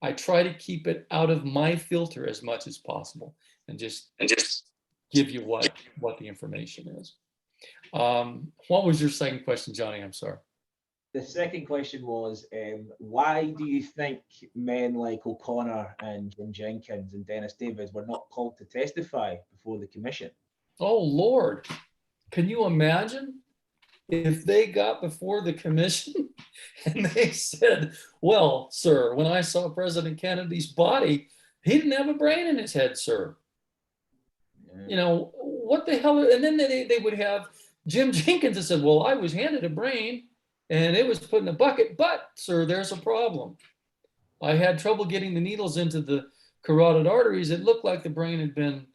I try to keep it out of my filter as much as possible and just give you what the information is. What was your second question, Johnny? I'm sorry. The second question was, why do you think men like O'Connor and Jim Jenkins and Dennis Davis were not called to testify before the commission? Oh, Lord. Can you imagine if they got before the commission and they said, well, sir, when I saw President Kennedy's body, he didn't have a brain in his head, sir. what the hell? And then they would have Jim Jenkins that said, well, I was handed a brain and it was put in a bucket, but sir, there's a problem. I had trouble getting the needles into the carotid arteries. It looked like the brain had been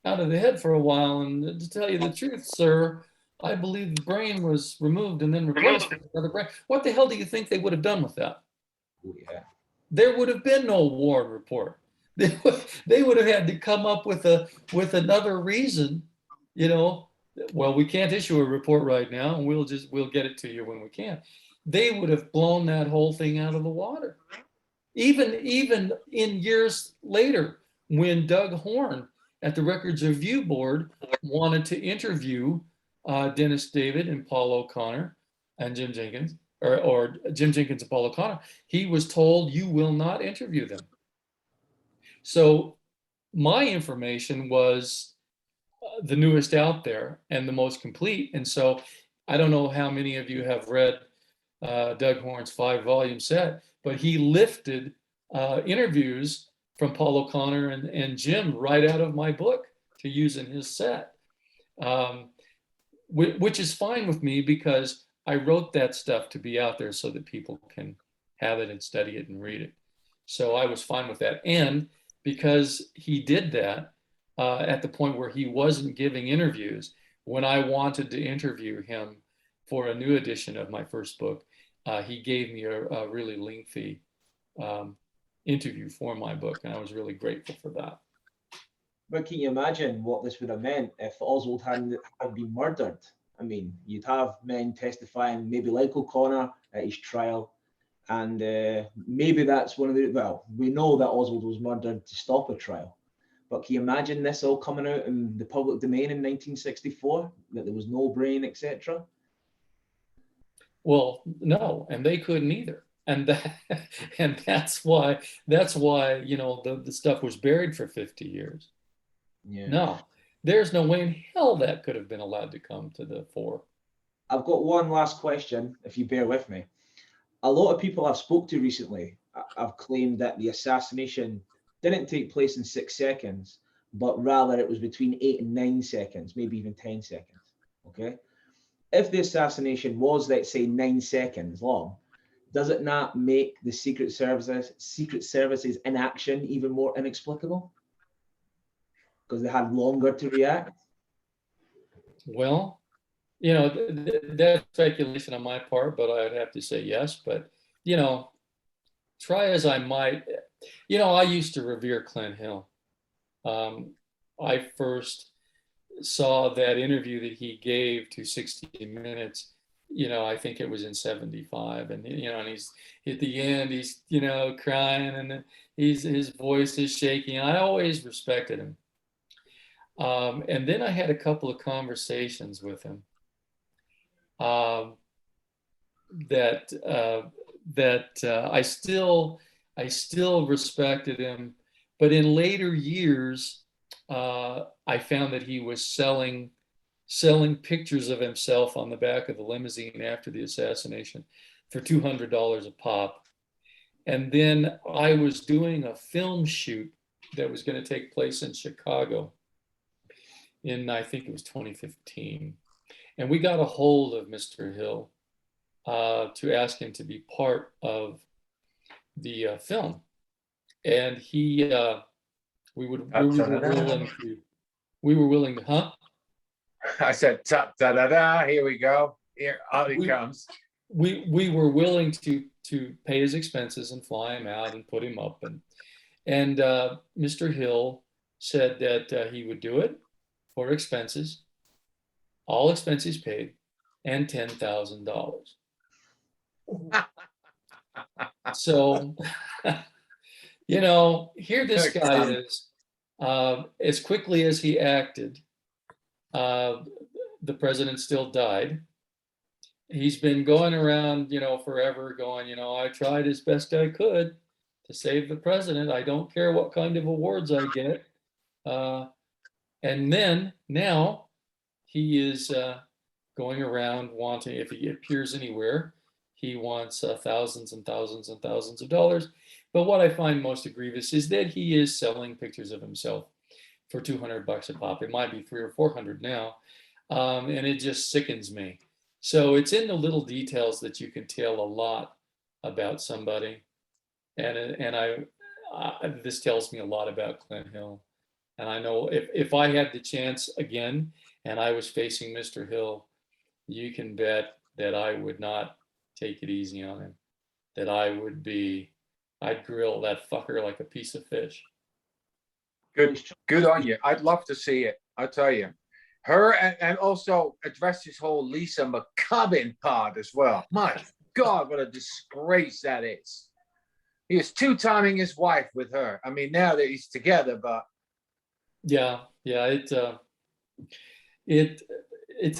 out of the head for a while. And to tell you the truth, sir, I believe the brain was removed and then replaced with another brain. What the hell do you think they would have done with that? Oh, yeah. There would have been no Warren report. They would have had to come up with another reason, you know. Well, we can't issue a report right now, and we'll get it to you when we can. They would have blown that whole thing out of the water. Even in years later, when Doug Horn at the Records Review Board wanted to interview Dennis David and Paul O'Connor and Jim Jenkins, or Jim Jenkins and Paul O'Connor, he was told, you will not interview them. So my information was the newest out there and the most complete. And so I don't know how many of you have read Doug Horn's 5-volume set, but he lifted interviews from Paul O'Connor and Jim right out of my book to use in his set, which is fine with me because I wrote that stuff to be out there so that people can have it and study it and read it. So I was fine with that. And because he did that at the point where he wasn't giving interviews, when I wanted to interview him for a new edition of my first book, he gave me a really lengthy interview for my book, and I was really grateful for that. But can you imagine what this would have meant if Oswald had been murdered? I mean, you'd have men testifying, maybe like O'Connor at his trial, and maybe that's one of the, well, we know that Oswald was murdered to stop a trial, but can you imagine this all coming out in the public domain in 1964, that there was no brain, etc.? Well, no, and they couldn't either. And that's why, you know, the stuff was buried for 50 years. Yeah. No, there's no way in hell that could have been allowed to come to the fore. I've got one last question, if you bear with me. A lot of people I've spoke to recently have claimed that the assassination didn't take place in 6 seconds, but rather it was between 8 and 9 seconds, maybe even 10 seconds. Okay. If the assassination was, let's say, 9 seconds long, does it not make the Secret Services inaction even more inexplicable? Because they had longer to react? Well, you know, that's speculation on my part, but I'd have to say yes. But, you know, try as I might, you know, I used to revere Clint Hill. I first saw that interview that he gave to 60 Minutes, you know, I think it was in 75. And, you know, and he's at the end, he's, you know, crying and his voice is shaking. I always respected him. And then I had a couple of conversations with him that I still respected him, but in later years, I found that he was selling pictures of himself on the back of the limousine after the assassination for $200 a pop. And then I was doing a film shoot that was going to take place in Chicago in, I think it was 2015. And we got a hold of Mr. Hill to ask him to be part of the film. And we were willing to, huh? I said, da da da, here we go. Here, out he comes. We were willing to pay his expenses and fly him out and put him up. And Mr. Hill said that he would do it for expenses, all expenses paid, and $10,000. So, you know, here this guy is, as quickly as he acted, the president still died. He's been going around, you know, forever going, you know, I tried as best I could to save the president. I don't care what kind of awards I get. And then now he is going around wanting, if he appears anywhere, he wants thousands and thousands and thousands of dollars. But what I find most egregious is that he is selling pictures of himself for $200 a pop. It might be 300 or 400 now. And it just sickens me. So it's in the little details that you can tell a lot about somebody. And this tells me a lot about Clint Hill. And I know if I had the chance again and I was facing Mr. Hill, you can bet that I would not take it easy on him. That I'd grill that fucker like a piece of fish. Good on you. I'd love to see it. I tell you, her and also address this whole Lisa McCubbin part as well. My God, what a disgrace that is. He is two-timing his wife with her. I mean, now that he's together, but yeah, it's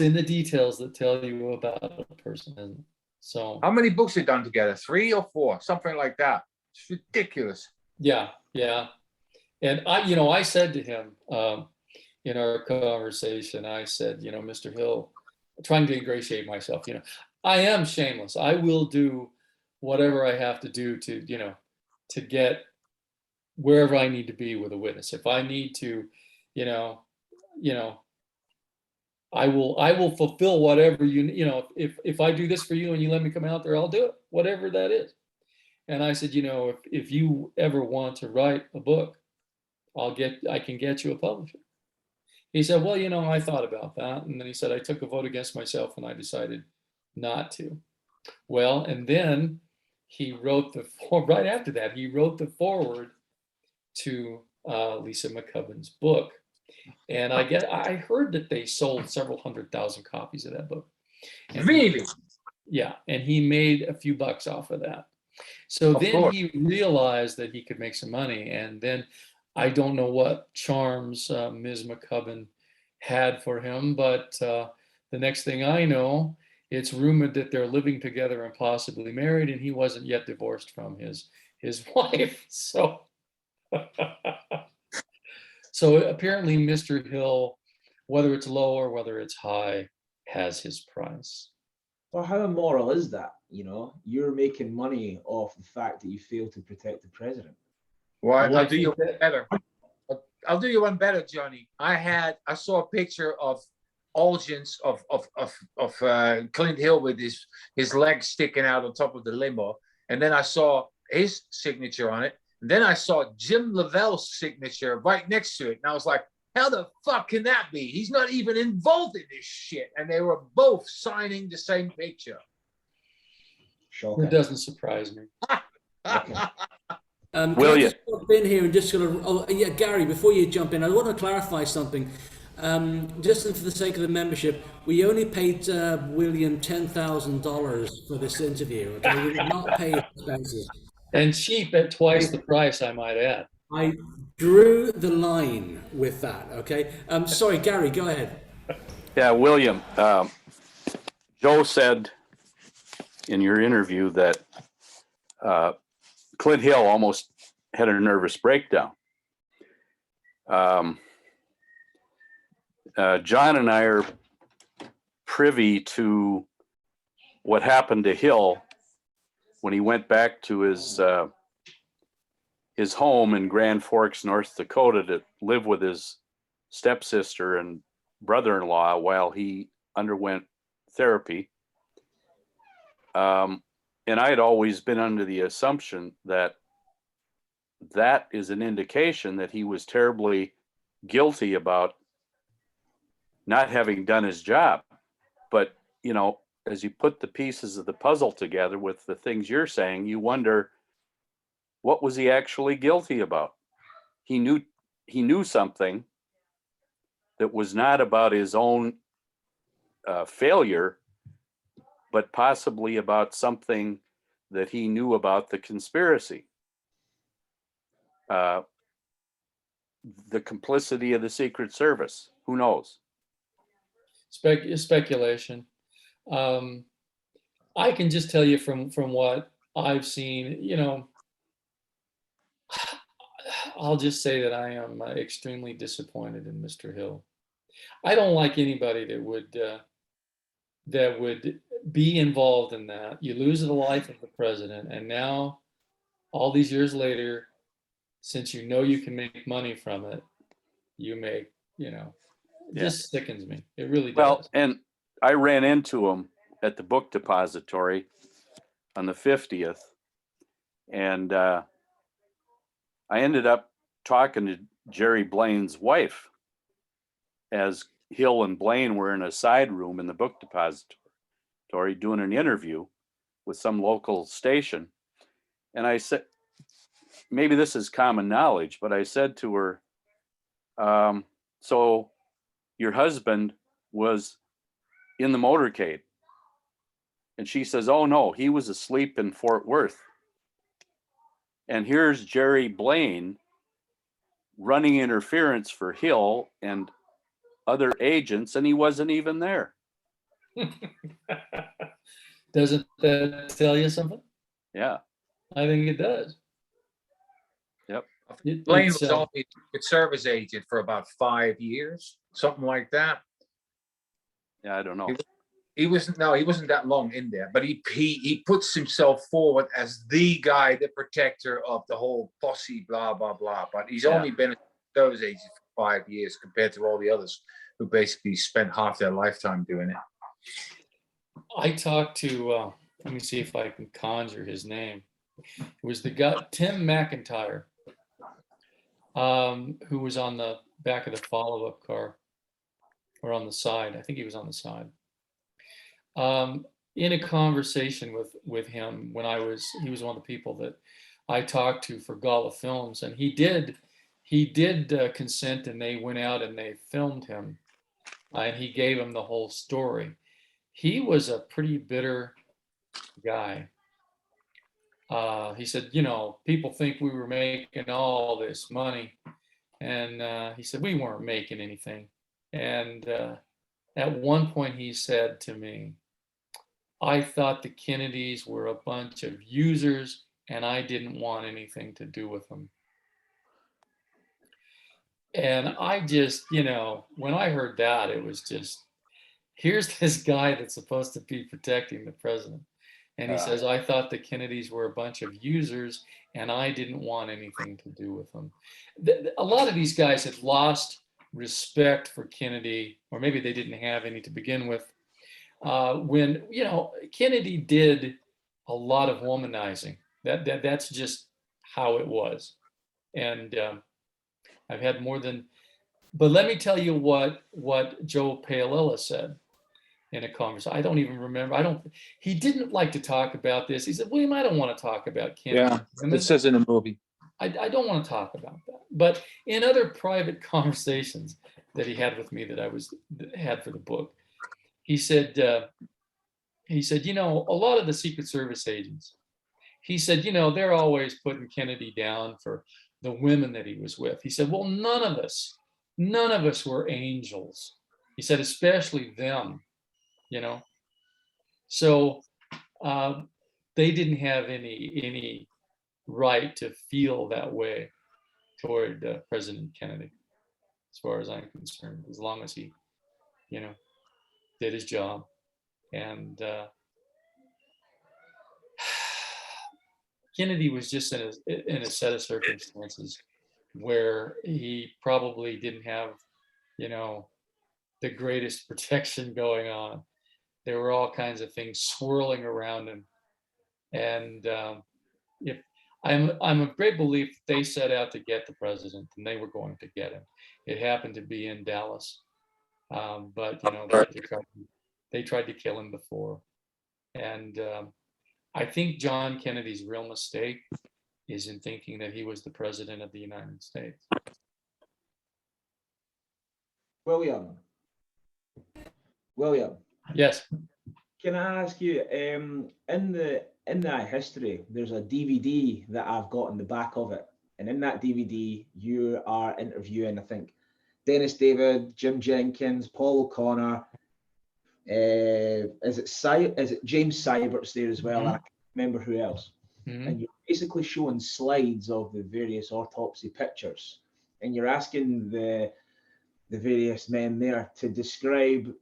in the details that tell you about a person, isn't it? So how many books they done together? 3 or 4, something like that. It's ridiculous. Yeah. And I said to him in our conversation, I said, Mr. Hill, trying to ingratiate myself, I am shameless. I will do whatever I have to do to get wherever I need to be with a witness. If I need to, I will fulfill whatever if I do this for you and you let me come out there, I'll do it, whatever that is. And I said, if you ever want to write a book, I can get you a publisher. He said, well, I thought about that. And then he said, I took a vote against myself and I decided not to. Well, and then he wrote right after that, he wrote the foreword to Lisa McCubbin's book. And I heard that they sold several 100,000 copies of that book. And really? Yeah. And he made a few bucks off of that. So then he realized that he could make some money. And then I don't know what charms Ms. McCubbin had for him, but the next thing I know, it's rumored that they're living together and possibly married, and he wasn't yet divorced from his wife. So, so apparently Mr. Hill, whether it's low or whether it's high, has his price. Well, how immoral is that? You're making money off the fact that you fail to protect the president. Well, I'll do you better. I'll do you one better, Johnny. I saw a picture of Olgins of Clint Hill with his legs sticking out on top of the limo, and then I saw his signature on it, and then I saw Jim Lavell's signature right next to it, and I was like, how the fuck can that be? He's not even involved in this shit, and they were both signing the same picture. It doesn't surprise me. Will you? Just jump in here and just Gary, before you jump in, I want to clarify something. Just for the sake of the membership, we only paid William $10,000 for this interview. Okay? We did not pay expenses. And cheap at twice the price, I might add. I drew the line with that. Okay. Sorry, Gary, go ahead. Yeah, William. Joe said in your interview that Clint Hill almost had a nervous breakdown. John and I are privy to what happened to Hill when he went back to his home in Grand Forks, North Dakota, to live with his stepsister and brother-in-law while he underwent therapy. And I had always been under the assumption that that is an indication that he was terribly guilty about not having done his job. But, as you put the pieces of the puzzle together with the things you're saying, you wonder, what was he actually guilty about? He knew something that was not about his own failure, but possibly about something that he knew about the conspiracy. The complicity of the Secret Service. Who knows? Speculation. I can just tell you from what I've seen, I'll just say that I am extremely disappointed in Mr. Hill. I don't like anybody that would be involved in that. You lose the life of the president, and now, all these years later, since you know you can make money from it, you make, you know, it Yeah. just sickens me. It really does. Well, and I ran into him at the book depository on the 50th, and I ended up talking to Jerry Blaine's wife as Hill and Blaine were in a side room in the book depository doing an interview with some local station. And I said, maybe this is common knowledge, but I said to her, so your husband was in the motorcade? And she says, oh no, he was asleep in Fort Worth. And here's Jerry Blaine running interference for Hill and other agents, and he wasn't even there. Doesn't that tell you something? Yeah. I think it does. Yep. Blaine It's, was only a Secret Service agent for about 5 years, something like that. Yeah, I don't know. He wasn't that long in there, but he puts himself forward as the guy, the protector of the whole posse, blah blah blah. But he's only been a service agent for 5 years compared to all the others who basically spent half their lifetime doing it. I talked to, let me see if I can conjure his name. It was the guy, Tim McIntyre, who was on the back of the follow-up car, or on the side. I think he was on the side. In a conversation with him when he was one of the people that I talked to for Gala Films, and he did consent, and they went out and they filmed him, and he gave him the whole story. He was a pretty bitter guy. He said, you know, people think we were making all this money, and he said we weren't making anything. And at one point he said to me, I thought the Kennedys were a bunch of users and I didn't want anything to do with them. And I just, you know, when I heard that, it was just, here's this guy that's supposed to be protecting the president. And he says, I thought the Kennedys were a bunch of users and I didn't want anything to do with them. A lot of these guys had lost respect for Kennedy, or maybe they didn't have any to begin with. When, you know, Kennedy did a lot of womanizing. That's just how it was. And I've had more than, but let me tell you what Joe Paolella said in a conversation. I don't even remember. He didn't like to talk about this. He said, William, I don't want to talk about Kennedy. Yeah, it says in the movie. I don't want to talk about that. But in other private conversations that he had with me that had for the book, he said, you know, a lot of the Secret Service agents, he said, you know, they're always putting Kennedy down for the women that he was with. He said, well, none of us were angels. He said, especially them, you know. So they didn't have any right to feel that way toward President Kennedy, as far as I'm concerned, as long as he, you know, did his job. And Kennedy was just in a set of circumstances where he probably didn't have, you know, the greatest protection going on. There were all kinds of things swirling around him. And if I'm a great belief they set out to get the president, and they were going to get him. It happened to be in Dallas, but you know, they tried to kill him before. And I think John Kennedy's real mistake is in thinking that he was the president of the United States. William. Yes. Can I ask you, in the history, there's a DVD that I've got in the back of it, and in that DVD, you are interviewing, I think, Dennis David, Jim Jenkins, Paul O'Connor. Is it James Sybert's there as well? Mm-hmm. I can't remember who else. Mm-hmm. And you're basically showing slides of the various autopsy pictures, and you're asking the various men there to describe,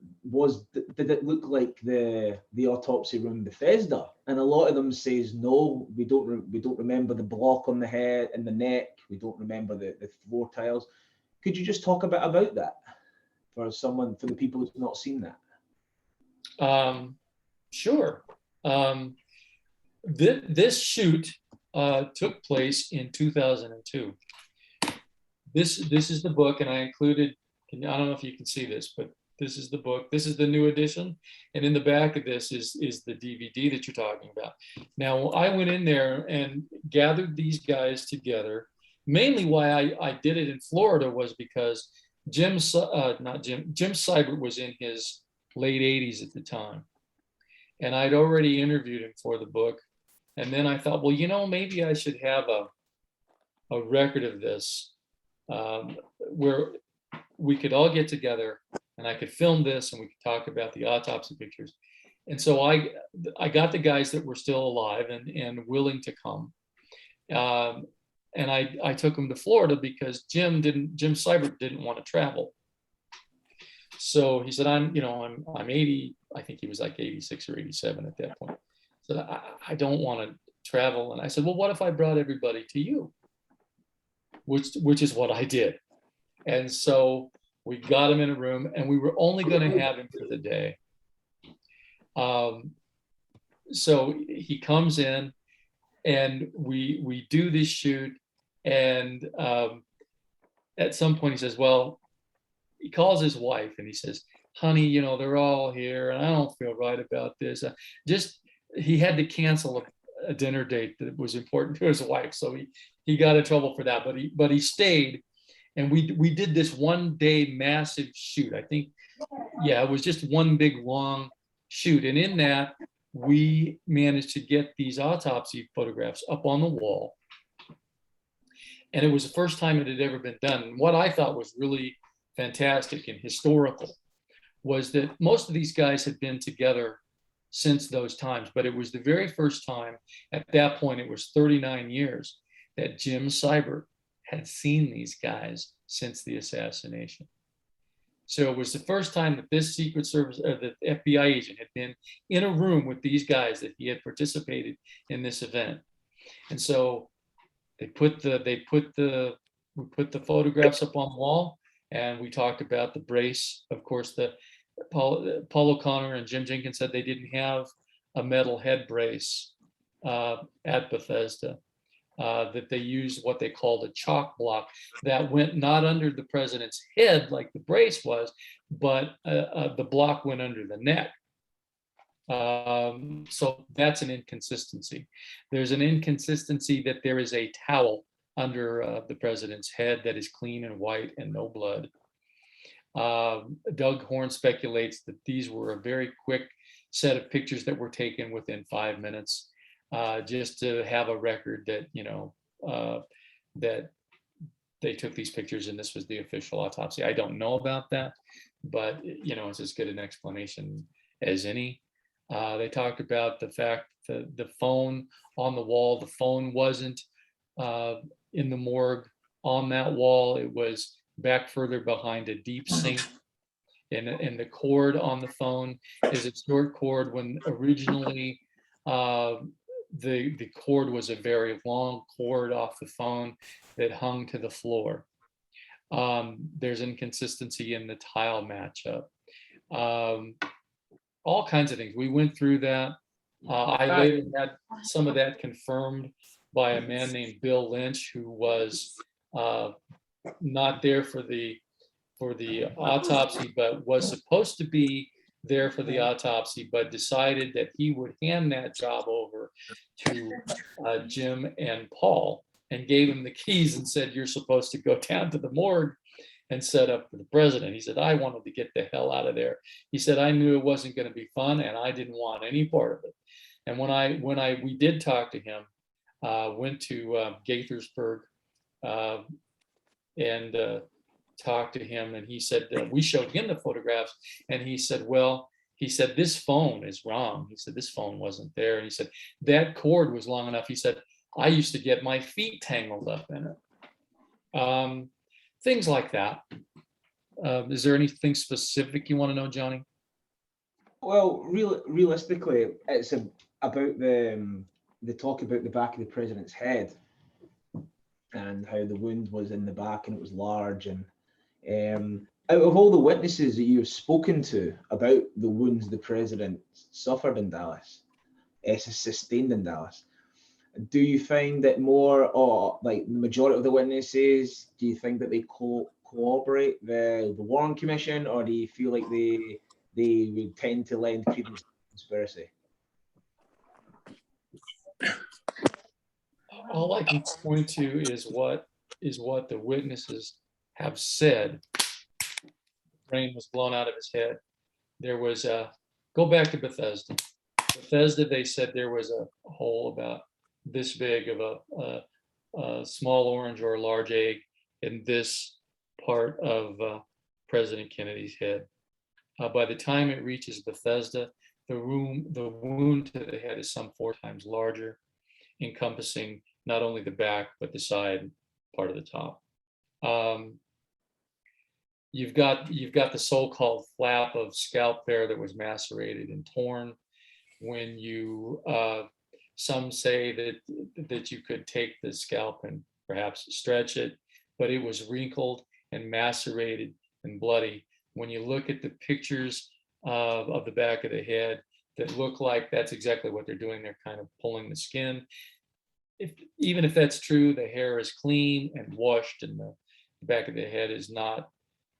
did it look like the autopsy room Bethesda? And a lot of them says no, we don't remember the block on the head and the neck, we don't remember the floor tiles. Could you just talk a bit about that for the people who've not seen that? Sure. This shoot took place in 2002. This is the book, and I included, I don't know if you can see this, but this is the book. This is the new edition. And in the back of this is the DVD that you're talking about. Now, I went in there and gathered these guys together. Mainly why I did it in Florida was because Jim Seibert was in his late 80s at the time. And I'd already interviewed him for the book. And then I thought, well, you know, maybe I should have a record of this where we could all get together and I could film this and we could talk about the autopsy pictures. And so I got the guys that were still alive and willing to come. And I took them to Florida because Jim Seibert didn't want to travel. So he said, I'm 80, I think he was like 86 or 87 at that point. So I don't want to travel. And I said, well, what if I brought everybody to you? Which is what I did. And so we got him in a room and we were only going to have him for the day. So he comes in and we do this shoot. And at some point he says, well, he calls his wife and he says, honey, you know, they're all here and I don't feel right about this. He had to cancel a dinner date that was important to his wife. So he got in trouble for that, but he stayed. And we did this 1 day massive shoot. I think, yeah, it was just one big long shoot. And in that, we managed to get these autopsy photographs up on the wall. And it was the first time it had ever been done. And what I thought was really fantastic and historical was that most of these guys had been together since those times, but it was the very first time, at that point, it was 39 years, that Jim Seibert had seen these guys since the assassination. So it was the first time that this Secret Service, or the FBI agent had been in a room with these guys, that he had participated in this event. And so we put the photographs up on the wall, and we talked about the brace. Of course, Paul O'Connor and Jim Jenkins said they didn't have a metal head brace at Bethesda, that they used what they called a chalk block that went not under the president's head like the brace was, but the block went under the neck. So that's an inconsistency. There's an inconsistency that there is a towel under the president's head that is clean and white and no blood. Doug Horn speculates that these were a very quick set of pictures that were taken within 5 minutes, just to have a record that, you know, that they took these pictures and this was the official autopsy. I don't know about that, but, you know, it's as good an explanation as any. They talked about the fact that the phone on the wall, the phone wasn't in the morgue on that wall. It was back further behind a deep sink. And the cord on the phone is a short cord, when originally the cord was a very long cord off the phone that hung to the floor. There's inconsistency in the tile matchup. All kinds of things. We went through that. I later had some of that confirmed by a man named Bill Lynch, who was not there for the autopsy, but was supposed to be there for the autopsy, but decided that he would hand that job over to Jim and Paul, and gave him the keys and said, you're supposed to go down to the morgue and set up for the president. He said, I wanted to get the hell out of there. He said, I knew it wasn't going to be fun and I didn't want any part of it. And when we did talk to him, went to Gaithersburg and talked to him, and he said, we showed him the photographs, and he said, well, he said, this phone is wrong. He said, this phone wasn't there. And he said, that cord was long enough. He said, I used to get my feet tangled up in it. Things like that. Is there anything specific you want to know, Johnny? Well, realistically, it's about the talk about the back of the president's head and how the wound was in the back and it was large, and Out of all the witnesses that you've spoken to about the wounds the president suffered in Dallas, sustained in Dallas, do you find that more, or like the majority of the witnesses, do you think that they cooperate the Warren Commission, or do you feel like they would tend to lend credence to the conspiracy? All I can point to is what the witnesses have said. Brain was blown out of his head. There was go back to Bethesda. Bethesda, they said there was a hole about this big of a small orange or a large egg in this part of President Kennedy's head. By the time it reaches Bethesda, the wound to the head is some 4 times larger, encompassing not only the back, but the side part of the top. You've got the so-called flap of scalp there that was macerated and torn. When you, some say that you could take the scalp and perhaps stretch it, but it was wrinkled and macerated and bloody. When you look at the pictures of the back of the head that look like that's exactly what they're doing, they're kind of pulling the skin. Even if that's true, the hair is clean and washed, and the back of the head is not,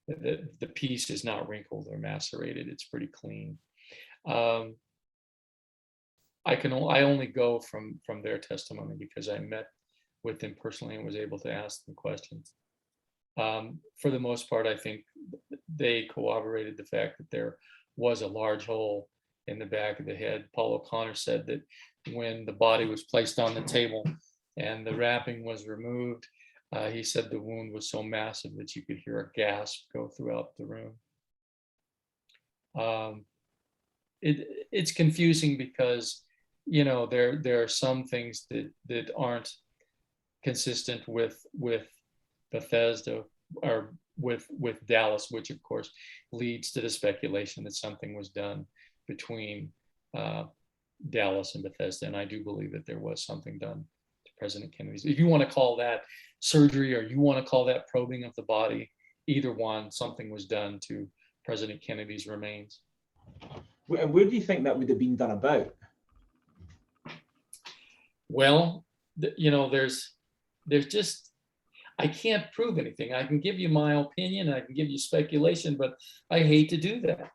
the piece is not wrinkled or macerated. It's pretty clean. I only go from their testimony because I met with them personally and was able to ask them questions. For the most part, I think they corroborated the fact that there was a large hole in the back of the head. Paul O'Connor said that when the body was placed on the table and the wrapping was removed, he said the wound was so massive that you could hear a gasp go throughout the room. It's confusing because, you know, there are some things that aren't consistent with Bethesda or with Dallas, which of course leads to the speculation that something was done between Dallas and Bethesda. And I do believe that there was something done to President Kennedy's. If you want to call that surgery or you want to call that probing of the body, either one, something was done to President Kennedy's remains. And where do you think that would have been done about? Well, you know, there's just, I can't prove anything. I can give you my opinion, I can give you speculation, but I hate to do that.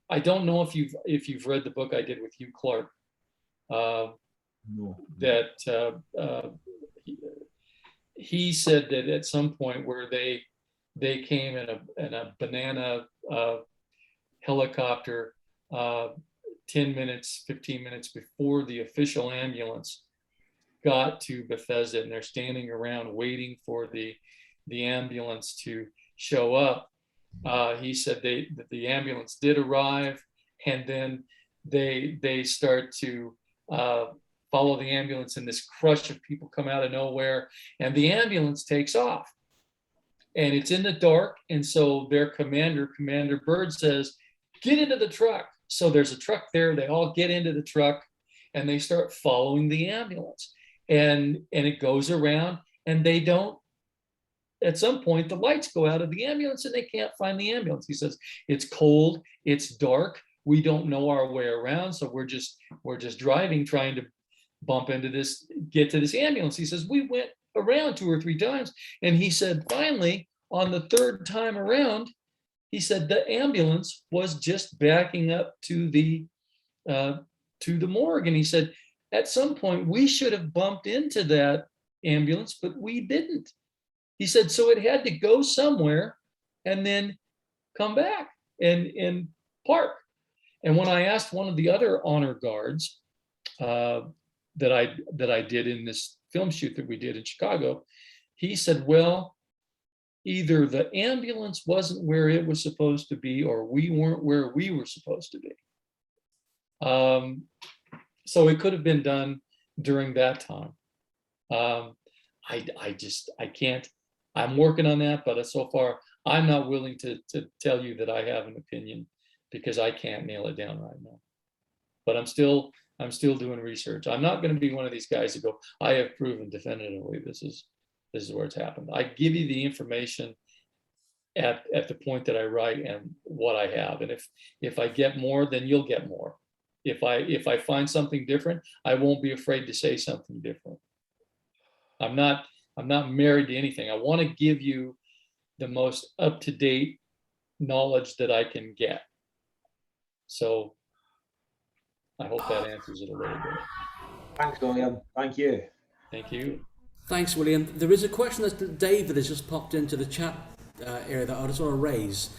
I don't know if you've read the book I did with Hugh Clark. No. That he said that at some point where they came in a banana helicopter 10 minutes, 15 minutes before the official ambulance got to Bethesda, and they're standing around waiting for the ambulance to show up. He said that the ambulance did arrive, and then they start to follow the ambulance, and this crush of people come out of nowhere, and the ambulance takes off. And it's in the dark, and so their Commander Byrd says, "Get into the truck." So there's a truck there, they all get into the truck, and they start following the ambulance. And it goes around, and they don't, at some point, the lights go out of the ambulance and they can't find the ambulance. He says, it's cold, it's dark, we don't know our way around, so we're just driving, trying to bump into this, get to this ambulance. He says, we went around 2 or 3 times. And he said, finally, on the 3rd time around, he said the ambulance was just backing up to the morgue. And he said, at some point, we should have bumped into that ambulance, but we didn't. He said, so it had to go somewhere and then come back and park. And when I asked one of the other honor guards that I did in this film shoot that we did in Chicago, he said, well, either the ambulance wasn't where it was supposed to be, or we weren't where we were supposed to be. So it could have been done during that time. I can't, I'm working on that, but so far I'm not willing to tell you that I have an opinion because I can't nail it down right now. But I'm still doing research. I'm not going to be one of these guys who go, I have proven definitively this is where it's happened. I give you the information at the point that I write and what I have. And if I get more, then you'll get more. If I find something different, I won't be afraid to say something different. I'm not married to anything. I want to give you the most up-to-date knowledge that I can get. So I hope that answers it a little bit. Thanks, William. Thank you. Thank you. Thanks, William. There is a question that David has just popped into the chat area that I just want to raise.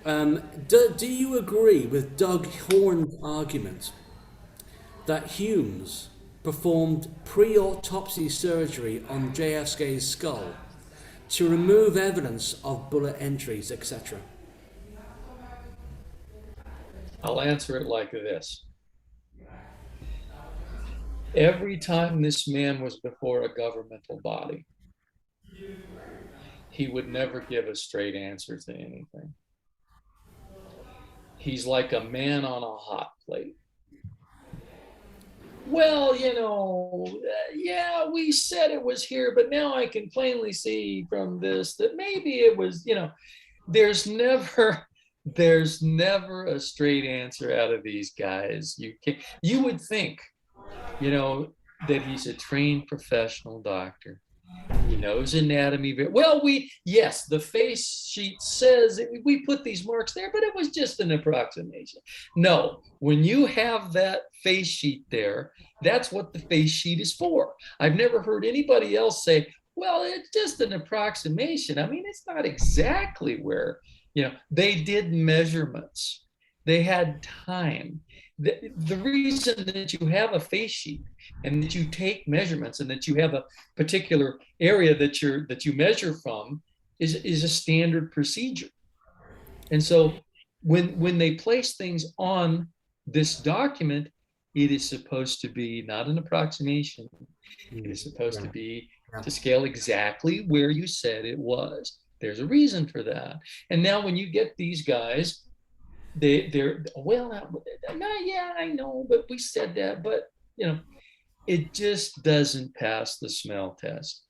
Do you agree with Doug Horne's argument that Humes performed pre-autopsy surgery on JFK's skull to remove evidence of bullet entries, etc.? I'll answer it like this. Every time this man was before a governmental body, he would never give a straight answer to anything. He's like a man on a hot plate. Well, yeah, we said it was here, but now I can plainly see from this that maybe it was, there's never a straight answer out of these guys. You would think, that he's a trained professional doctor. He knows anatomy very well. Yes, the face sheet says we put these marks there, but it was just an approximation. No, when you have that face sheet there, that's what the face sheet is for. I've never heard anybody else say, well, it's just an approximation. I mean, it's not exactly where, they did measurements. They had time. The reason that you have a face sheet and that you take measurements and that you have a particular area that you measure from is a standard procedure. And so when they place things on this document, it is supposed to be not an approximation. It is supposed to be to scale exactly where you said it was. There's a reason for that. And now when you get these guys, they're well, yeah, I know, but we said that, but it just doesn't pass the smell test.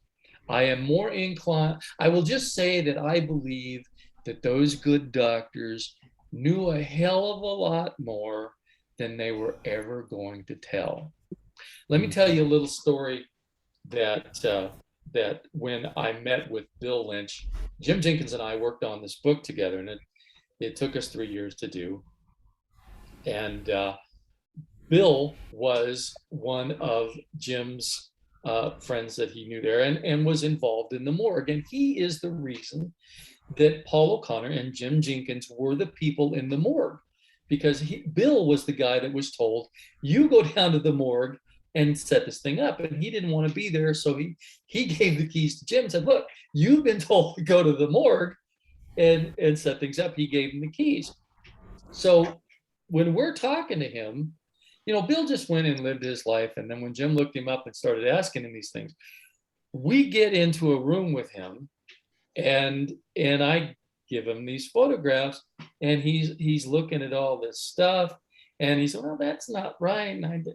I am more inclined, I will just say that I believe that those good doctors knew a hell of a lot more than they were ever going to tell. Let me tell you a little story that when I met with Bill Lynch, Jim Jenkins and I worked on this book together, and it took us 3 years to do. And Bill was one of Jim's friends that he knew there and was involved in the morgue. And he is the reason that Paul O'Connor and Jim Jenkins were the people in the morgue, because Bill was the guy that was told, you go down to the morgue and set this thing up. And he didn't want to be there. So he gave the keys to Jim and said, look, you've been told to go to the morgue and set things up. He gave him the keys. So when we're talking to him, Bill just went and lived his life. And then when Jim looked him up and started asking him these things, we get into a room with him and I give him these photographs, and he's looking at all this stuff, and he said, well, that's not right. And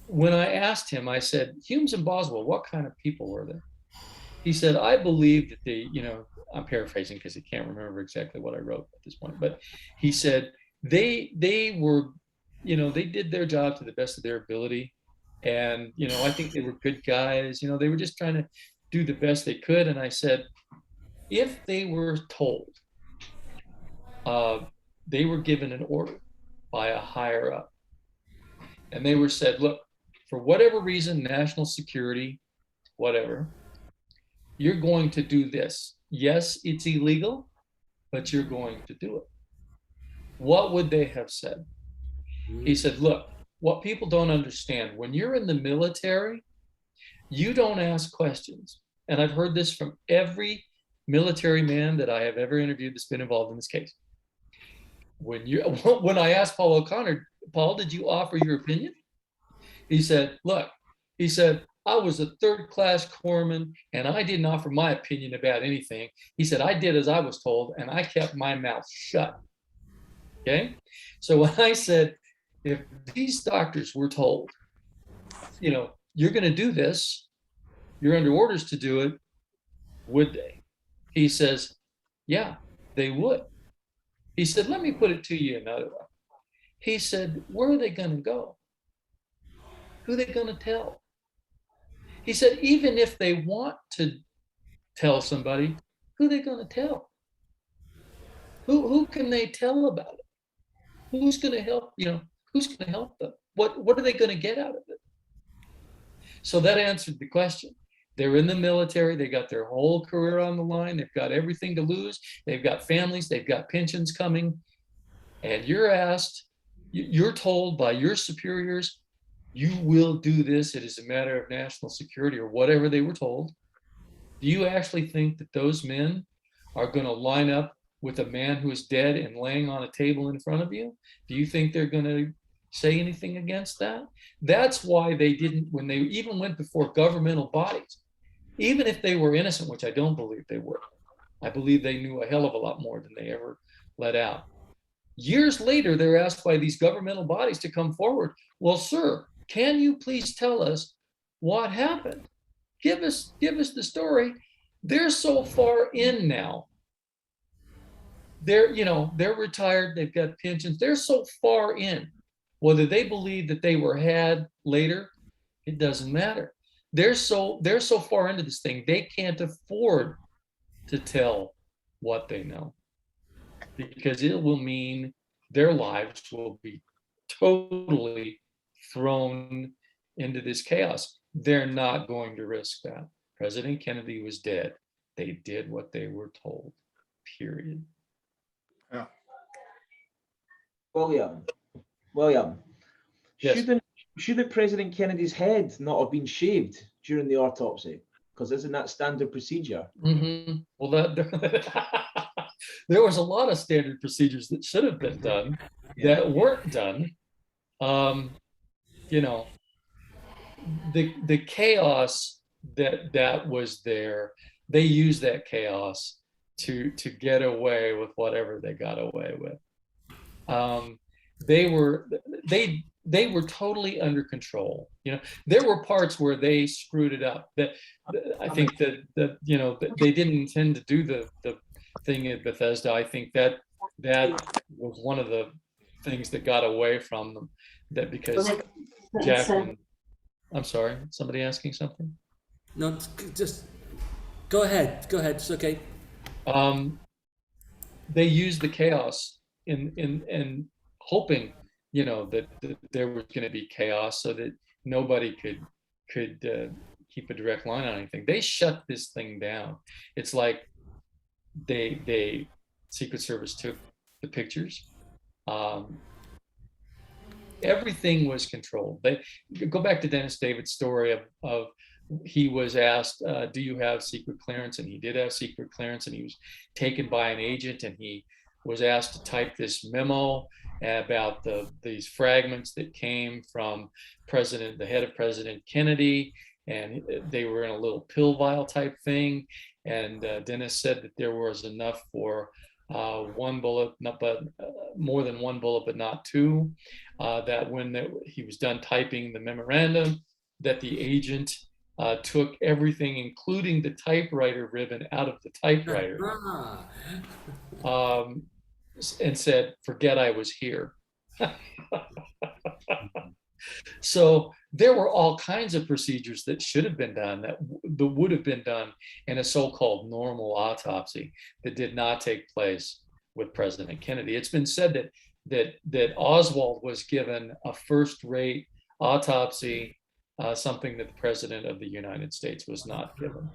when I asked him, I said, Humes and Boswell, what kind of people were they? He said, I believe that they, I'm paraphrasing because he can't remember exactly what I wrote at this point, but he said they were, they did their job to the best of their ability. And, I think they were good guys, they were just trying to do the best they could. And I said, if they were told, they were given an order by a higher up, and they were said, look, for whatever reason, national security, whatever, you're going to do this. Yes, it's illegal, but you're going to do it. What would they have said? He said, look, what people don't understand, when you're in the military, you don't ask questions. And I've heard this from every military man that I have ever interviewed that's been involved in this case. When I asked Paul O'Connor, Paul, did you offer your opinion? He said, look, I was a third-class corpsman and I didn't offer my opinion about anything. He said, I did as I was told and I kept my mouth shut. Okay? So when I said, if these doctors were told, you're going to do this, you're under orders to do it, would they? He says, yeah, they would. He said, let me put it to you another way. He said, where are they going to go? Who are they going to tell? He said, even if they want to tell somebody, who are they going to tell? Who can they tell about it? Who's going to help, who's going to help them? What are they going to get out of it? So that answered the question. They're in the military. They got their whole career on the line. They've got everything to lose. They've got families. They've got pensions coming. And you're told by your superiors, you will do this. It is a matter of national security or whatever they were told. Do you actually think that those men are going to line up with a man who is dead and laying on a table in front of you? Do you think they're going to say anything against that? That's why they didn't, when they even went before governmental bodies, even if they were innocent, which I don't believe they were. I believe they knew a hell of a lot more than they ever let out. Years later, they're asked by these governmental bodies to come forward. Well, sir, can you please tell us what happened? Give us the story. They're so far in now. They're retired. They've got pensions. They're so far in. Whether they believe that they were had later, it doesn't matter. They're so far into this thing, they can't afford to tell what they know, because it will mean their lives will be totally thrown into this chaos. They're not going to risk that. President Kennedy was dead. They did what they were told, period. Yeah. William, Yes. shouldn't President Kennedy's head not have been shaved during the autopsy? Because isn't that standard procedure? Mm-hmm. Well, there was a lot of standard procedures that should have been done that weren't done. The chaos that was there, they used that chaos to get away with whatever they got away with. They were totally under control. There were parts where they screwed it up. That I think that they didn't intend to do the thing at Bethesda. I think that was one of the things that got away from them. That because Jacqueline, I'm sorry, somebody asking something? No, just go ahead. It's okay. They used the chaos in hoping, that there was going to be chaos so that nobody could keep a direct line on anything. They shut this thing down. It's like they Secret Service took the pictures. Everything was controlled. They go back to Dennis David's story of he was asked, do you have secret clearance? And he did have secret clearance, and he was taken by an agent, and he was asked to type this memo about these fragments that came from the head of President Kennedy, and they were in a little pill vial type thing. And Dennis said that there was enough for one bullet, but more than one bullet, but not two. That when he was done typing the memorandum, that the agent took everything, including the typewriter ribbon, out of the typewriter, and said, "Forget I was here." So there were all kinds of procedures that should have been done, that would have been done in a so-called normal autopsy, that did not take place with President Kennedy. It's been said that Oswald was given a first-rate autopsy, something that the President of the United States was not given.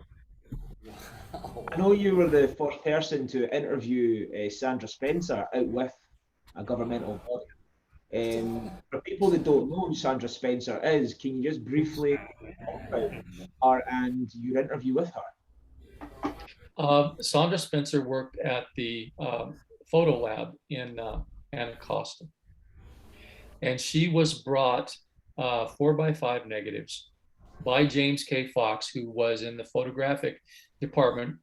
I know you were the first person to interview Sandra Spencer out with a governmental body. For people that don't know who Sandra Spencer is, can you just briefly talk about her and your interview with her? Sandra Spencer worked at the photo lab in Anacostia, and she was brought 4x5 negatives by James K. Fox, who was in the photographic department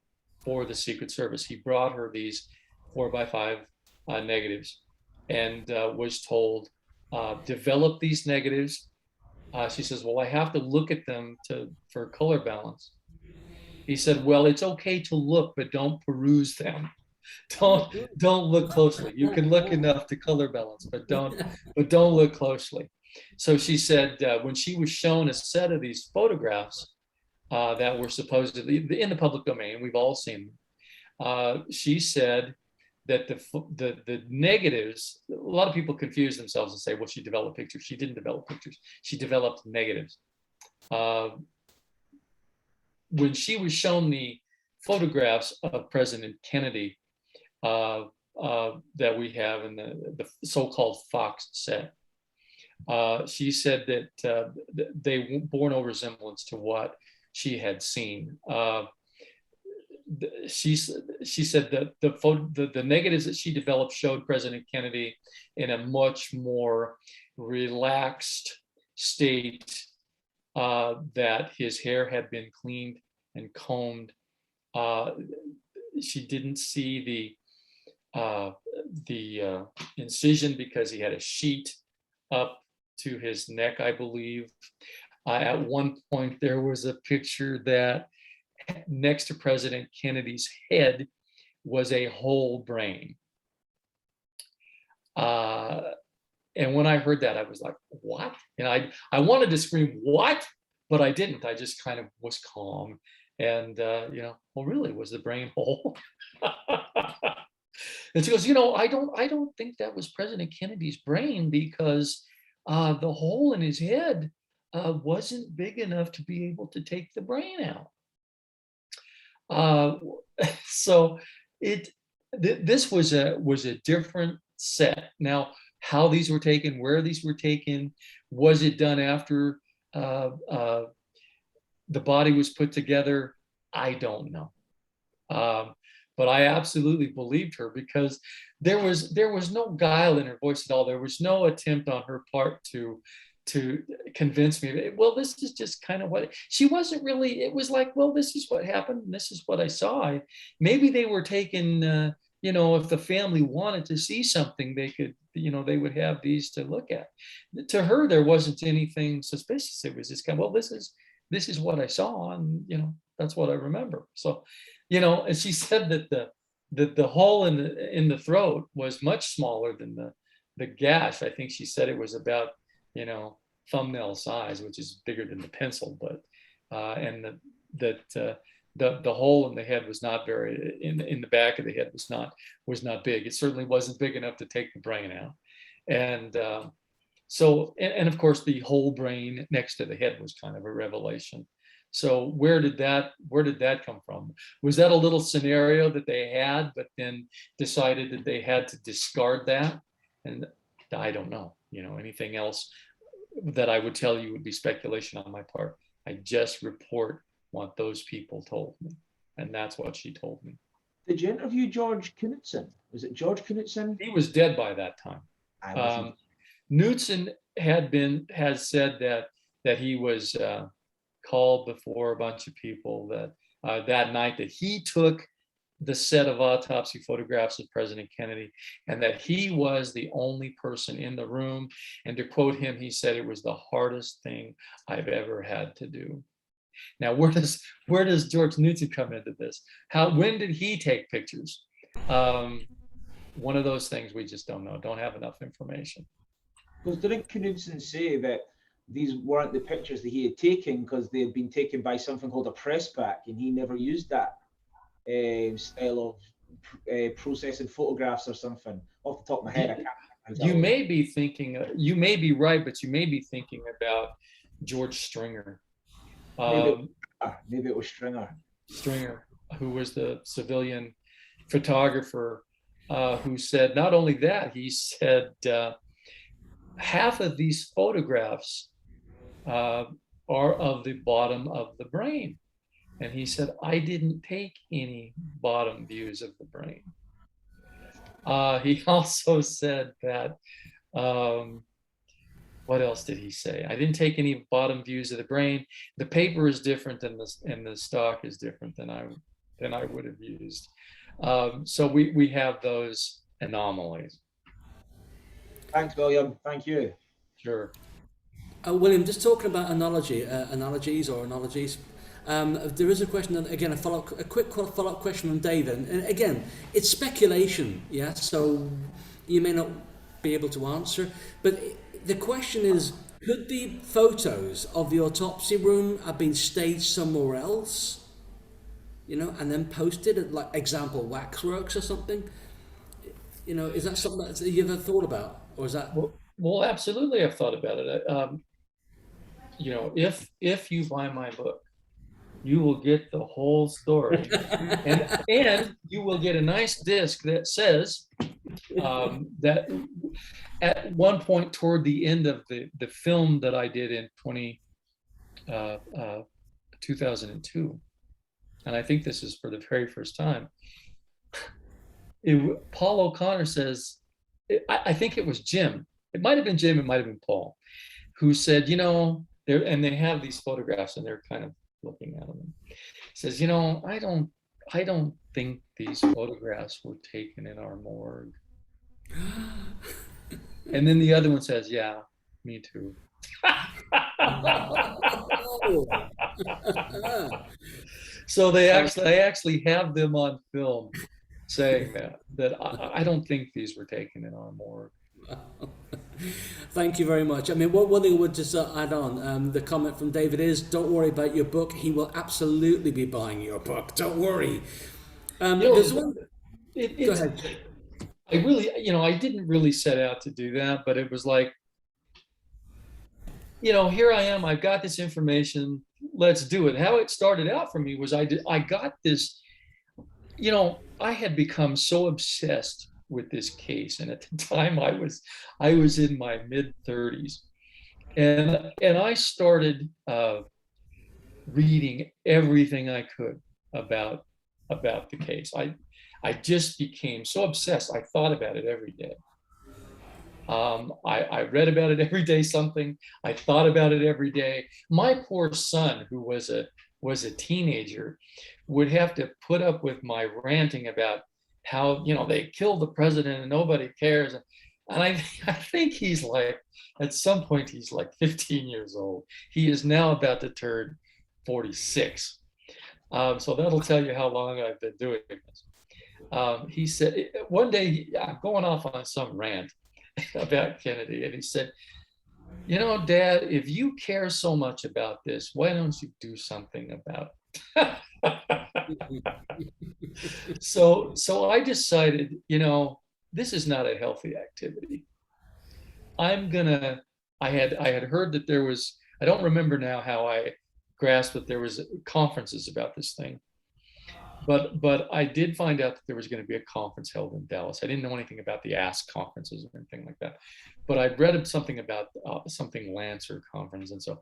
for the Secret Service. He brought her these 4x5 negatives and was told, develop these negatives. She says, well, I have to look at them for color balance. He said, well, it's okay to look, but don't peruse them. Don't look closely. You can look enough to color balance, but don't look closely. So she said when she was shown a set of these photographs that were supposedly in the public domain, we've all seen them. She said that the negatives, a lot of people confuse themselves and say, well, she developed pictures. She didn't develop pictures. She developed negatives. When she was shown the photographs of President Kennedy that we have in the so-called Fox set, she said that they bore no resemblance to what she had seen. She said that the negatives that she developed showed President Kennedy in a much more relaxed state, that his hair had been cleaned and combed. She didn't see the incision because he had a sheet up to his neck, I believe. At one point, there was a picture that next to President Kennedy's head was a whole brain. And when I heard that, I was like, what? And I wanted to scream, what? But I didn't. I just kind of was calm. And, well, really, was the brain whole? And she goes, I don't think that was President Kennedy's brain, because the hole in his head wasn't big enough to be able to take the brain out. So this was a different set. Now, how these were taken, where these were taken, was it done after the body was put together? I don't know. But I absolutely believed her, because there was no guile in her voice at all. There was no attempt on her part to convince me, well, this is just kind of what she wasn't really. It was like, well, this is what happened, and this is what I saw. Maybe they were taken, if the family wanted to see something, they could, they would have these to look at. To her, there wasn't anything suspicious. It was just kind of, well, this is what I saw, and that's what I remember. So, and she said that the hole in the throat was much smaller than the gash. I think she said it was about thumbnail size, which is bigger than the pencil, but and the hole in the head was not very, in the back of the head was not big. It certainly wasn't big enough to take the brain out. And so of course the whole brain next to the head was kind of a revelation. So where did that come from? Was that a little scenario that they had, but then decided that they had to discard that? And I don't know, anything else that I would tell you would be speculation on my part. I just report what those people told me, and that's what she told me. Did you interview George Knudsen? Was it George Knudsen? He was dead by that time. Knudsen has said that he was called before a bunch of people that night, that he took the set of autopsy photographs of President Kennedy, and that he was the only person in the room. And to quote him, he said, it was the hardest thing I've ever had to do. Now, where does George Knudsen come into this? When did he take pictures? One of those things we just don't know. Don't have enough information. Because didn't Knudsen say that these weren't the pictures that he had taken because they had been taken by something called a press back, and he never used that style of processing photographs or something? Off the top of my head, I can't. You may be thinking, you may be right, but you may be thinking about George Stringer. Maybe it was Stringer. Stringer, who was the civilian photographer, who said not only that, he said half of these photographs are of the bottom of the brain. And he said, I didn't take any bottom views of the brain. He also said that, what else did he say? I didn't take any bottom views of the brain. The paper is different and the stock is different than I would have used. So we have those anomalies. Thanks, William. Thank you. Sure. William, just talking about analogies. There is a question, again, a quick follow-up question from David. And again, it's speculation, yeah? So you may not be able to answer. But the question is, could the photos of the autopsy room have been staged somewhere else? You know, and then posted at, like, example, Waxworks or something? You know, is that something that you've ever thought about? Or is that... Well, absolutely, I've thought about it. You know, if you buy my book, you will get the whole story, and you will get a nice disc that says that at one point toward the end of the film that I did in 2002, and I think this is for the very first time, Paul O'Connor says, I think it was Jim. It might have been Jim, it might have been Paul, who said, you know, and they have these photographs and they're kind of looking at them. He says, you know, I don't think these photographs were taken in our morgue. And then the other one says, yeah, me too. So I actually have them on film saying that I don't think these were taken in our morgue. Thank you very much. I mean, one thing I would just add on, the comment from David is, don't worry about your book. He will absolutely be buying your book. Don't worry. There's one... Go ahead. I really, you know, I didn't really set out to do that, but it was like, you know, here I am, I've got this information, let's do it. How it started out for me was I got this, you know, I had become so obsessed with this case, and at the time I was in my mid-30s, and I started reading everything I could about the case. I just became so obsessed. I thought about it every day. I read about it every day, something. I thought about it every day. My poor son, who was a teenager, would have to put up with my ranting about how, you know, they killed the president and nobody cares. And I think he's like, at some point, he's like 15 years old. He is now about to turn 46. So that'll tell you how long I've been doing this. He said, one day, I'm going off on some rant about Kennedy, and he said, you know, Dad, if you care so much about this, why don't you do something about it? So I decided, you know, this is not a healthy activity. I had heard that there was, I don't remember now how I grasped that there was conferences about this thing, but I did find out that there was going to be a conference held in Dallas. I didn't know anything about the Ask conferences or anything like that, but I read something about something Lancer conference, and so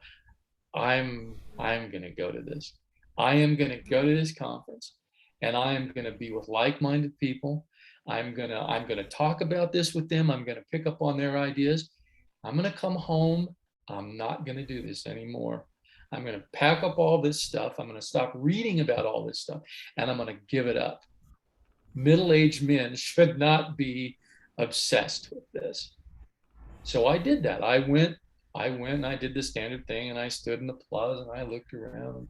I'm going to go to this. I am going to go to this conference, and I am going to be with like-minded people. I'm going to talk about this with them. I'm going to pick up on their ideas. I'm going to come home. I'm not going to do this anymore. I'm going to pack up all this stuff. I'm going to stop reading about all this stuff, and I'm going to give it up. Middle-aged men should not be obsessed with this. So I did that. I went, I did the standard thing, and I stood in the plaza and I looked around.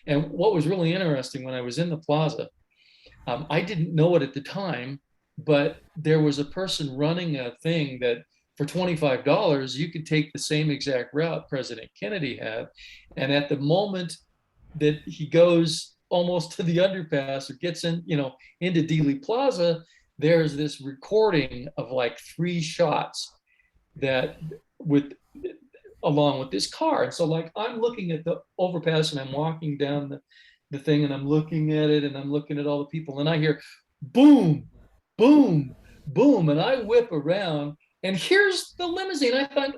And what was really interesting, when I was in the plaza, I didn't know it at the time, but there was a person running a thing that for $25, you could take the same exact route President Kennedy had. And at the moment that he goes almost to the underpass or gets in, you know, into Dealey Plaza, there's this recording of like 3 shots that along with this car. And so like, I'm looking at the overpass and I'm walking down the thing and I'm looking at it and I'm looking at all the people and I hear boom, boom, boom. And I whip around and here's the limousine. I thought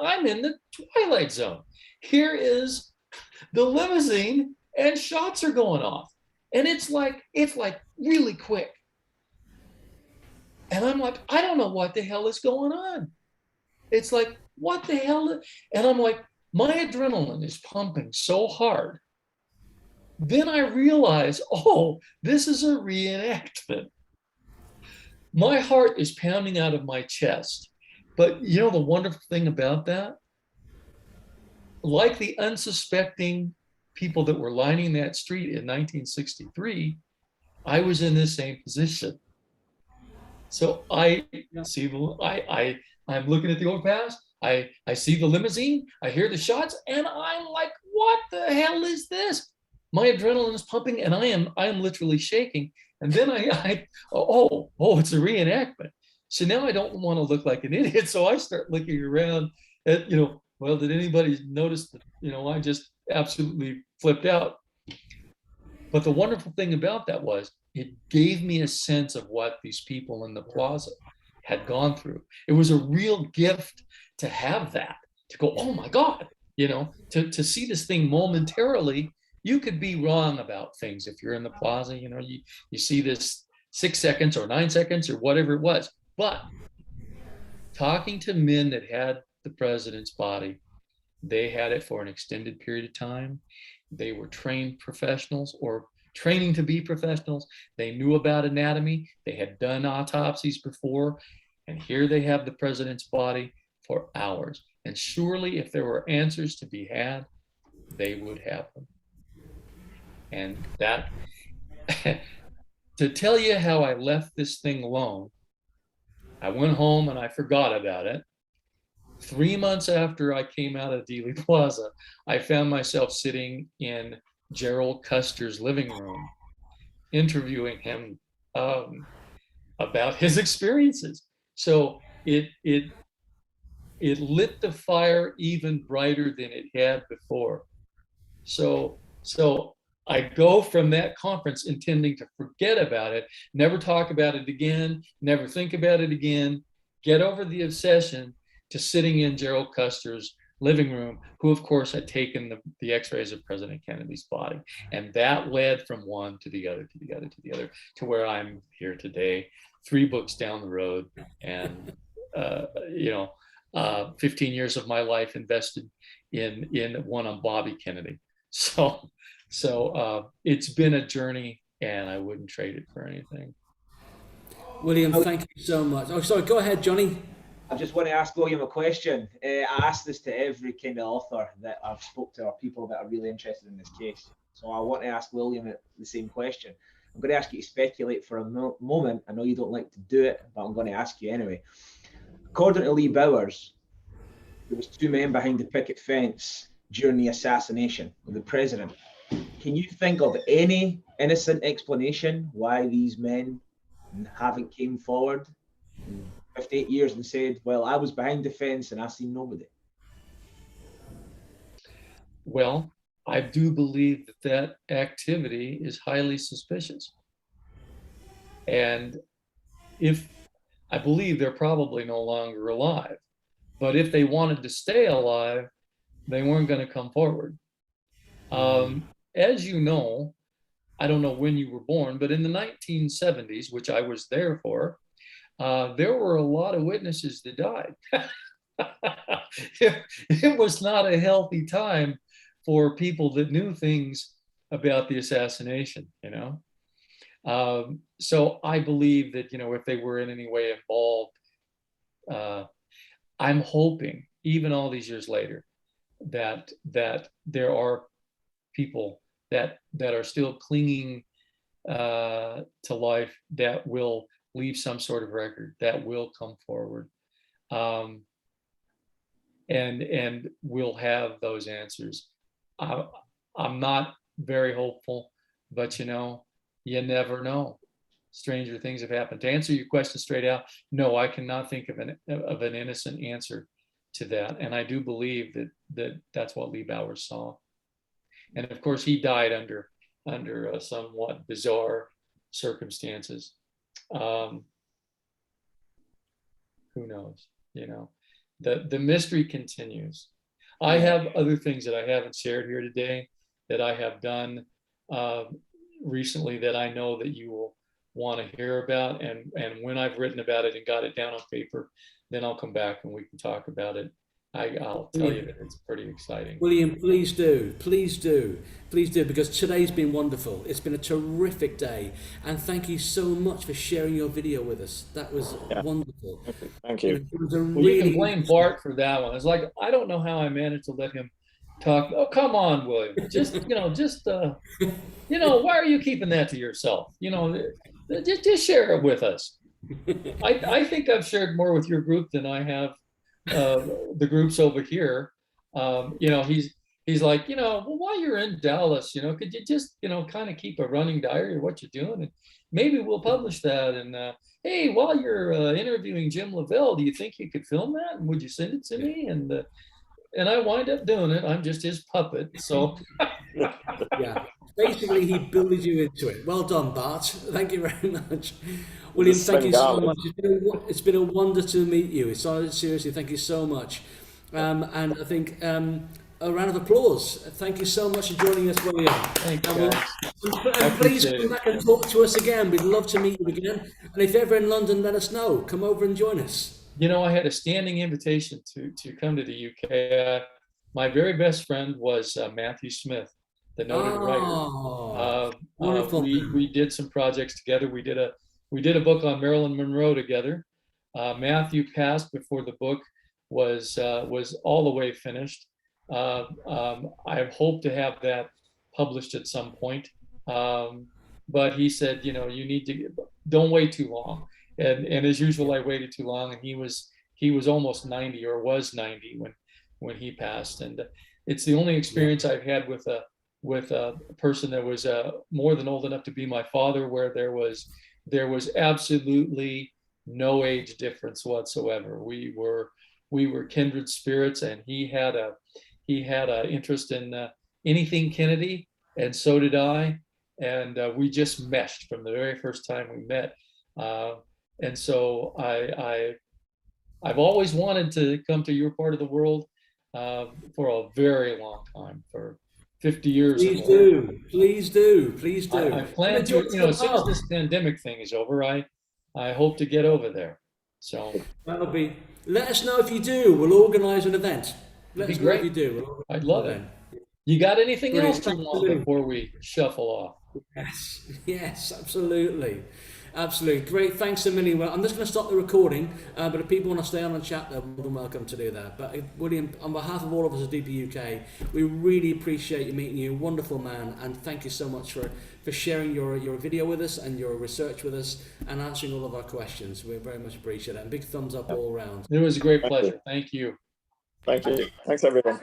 I'm in the Twilight Zone. Here is the limousine and shots are going off. And it's like really quick. And I'm like, I don't know what the hell is going on. It's like, what the hell? And I'm like, my adrenaline is pumping so hard. Then I realize, oh, this is a reenactment. My heart is pounding out of my chest. But you know the wonderful thing about that? Like the unsuspecting people that were lining that street in 1963, I was in the same position. So I see I'm looking at the overpass. I see the limousine. I hear the shots, and I'm like, "What the hell is this?" My adrenaline is pumping, and I am literally shaking. And then it's a reenactment. So now I don't want to look like an idiot. So I start looking around at, well, did anybody notice that, I just absolutely flipped out. But the wonderful thing about that was it gave me a sense of what these people in the plaza had gone through. It was a real gift to have that, to go, oh my God, to see this thing momentarily. You could be wrong about things if you're in the plaza, you see this 6 seconds or 9 seconds or whatever it was. But talking to men that had the president's body, they had it for an extended period of time. They were trained professionals or training to be professionals. They knew about anatomy. They had done autopsies before. And here they have the president's body for hours. And surely if there were answers to be had, they would have them. And that, to tell you how I left this thing alone, I went home and I forgot about it. 3 months after I came out of Dealey Plaza, I found myself sitting in Gerald Custer's living room, interviewing him about his experiences. So it lit the fire even brighter than it had before. So I go from that conference intending to forget about it, never talk about it again, never think about it again, get over the obsession, to sitting in Gerald Custer's living room, who of course had taken the x-rays of President Kennedy's body. And that led from one to the other, to the other, to the other, to where I'm here today, 3 books down the road, and 15 years of my life invested in one on Bobby Kennedy. So it's been a journey, and I wouldn't trade it for anything. William, thank you so much. Oh, sorry, go ahead, Johnny. I just want to ask William a question. I ask this to every kind of author that I've spoke to, or people that are really interested in this case. So I want to ask William the same question. I'm going to ask you to speculate for a moment. I know you don't like to do it, but I'm going to ask you anyway. According to Lee Bowers, there was 2 men behind the picket fence during the assassination of the president. Can you think of any innocent explanation why these men haven't came forward in 58 years and said, well, I was behind the fence and I seen nobody? Well, I do believe that activity is highly suspicious. And I believe they're probably no longer alive, but if they wanted to stay alive, they weren't going to come forward. As you know, I don't know when you were born, but in the 1970s, which I was there for, there were a lot of witnesses that died. It was not a healthy time for people that knew things about the assassination, So I believe that, if they were in any way involved, I'm hoping, even all these years later, that there are people that are still clinging to life, that will leave some sort of record, that will come forward, and we'll have those answers. I'm not very hopeful, but you never know. Stranger things have happened. To answer your question straight out, no, I cannot think of an innocent answer to that. And I do believe that's what Lee Bowers saw. And of course, he died under somewhat bizarre circumstances. Who knows? The mystery continues. I have other things that I haven't shared here today that I have done recently that I know that you will want to hear about. And when I've written about it and got it down on paper, then I'll come back and we can talk about it. I'll tell you that it's pretty exciting. William, please do, because today's been wonderful. It's been a terrific day, and thank you so much for sharing your video with us. That was wonderful. Thank you. It was a Well, you can blame Bart for that one. It's like, I don't know how I managed to let him talk. Oh, come on, William. Just, why are you keeping that to yourself? Just share it with us. I think I've shared more with your group than I have the groups over here. He's like, well, while you're in Dallas, could you just, kind of keep a running diary of what you're doing? And maybe we'll publish that. And hey, while you're interviewing Jim Lavelle, do you think you could film that? And would you send it to me? And I wind up doing it. I'm just his puppet. So Yeah, basically he bullied you into it. Well done, Bart. Thank you very much. William, thank you so much. It's been a wonder to meet you. Seriously, thank you so much. And I think a round of applause. Thank you so much for joining us, William. Thank you, guys. And please come back and talk to us again. We'd love to meet you again. And if you're ever in London, let us know. Come over and join us. I had a standing invitation to come to the UK. My very best friend was Matthew Smith, the noted writer. Wonderful. We did some projects together. We did a book on Marilyn Monroe together. Matthew passed before the book was all the way finished. I hope to have that published at some point. But he said, you need to, don't wait too long. And as usual, I waited too long, and he was almost 90 or was 90 when he passed. And it's the only experience I've had with a person that was more than old enough to be my father, where there was absolutely no age difference whatsoever. We were kindred spirits, and he had a interest in anything Kennedy, and so did I. And we just meshed from the very first time we met. And so I've always wanted to come to your part of the world for a very long time, for 50 years. Please do. I plan to, as soon as this pandemic thing is over, I hope to get over there. So that'll be. Let us know if you do. We'll organise an event. Let us know if you do. I'd love it. You got anything else you want before we shuffle off? Yes, absolutely. Absolutely. Great. Thanks a million. Well, I'm just going to stop the recording, but if people want to stay on and chat, they're more than welcome to do that. But William, on behalf of all of us at DP UK, we really appreciate you meeting you. Wonderful man. And thank you so much for sharing your video with us and your research with us and answering all of our questions. We very much appreciate it. And big thumbs up all around. It was a great pleasure. Thank you. Thank you. Thanks, everyone.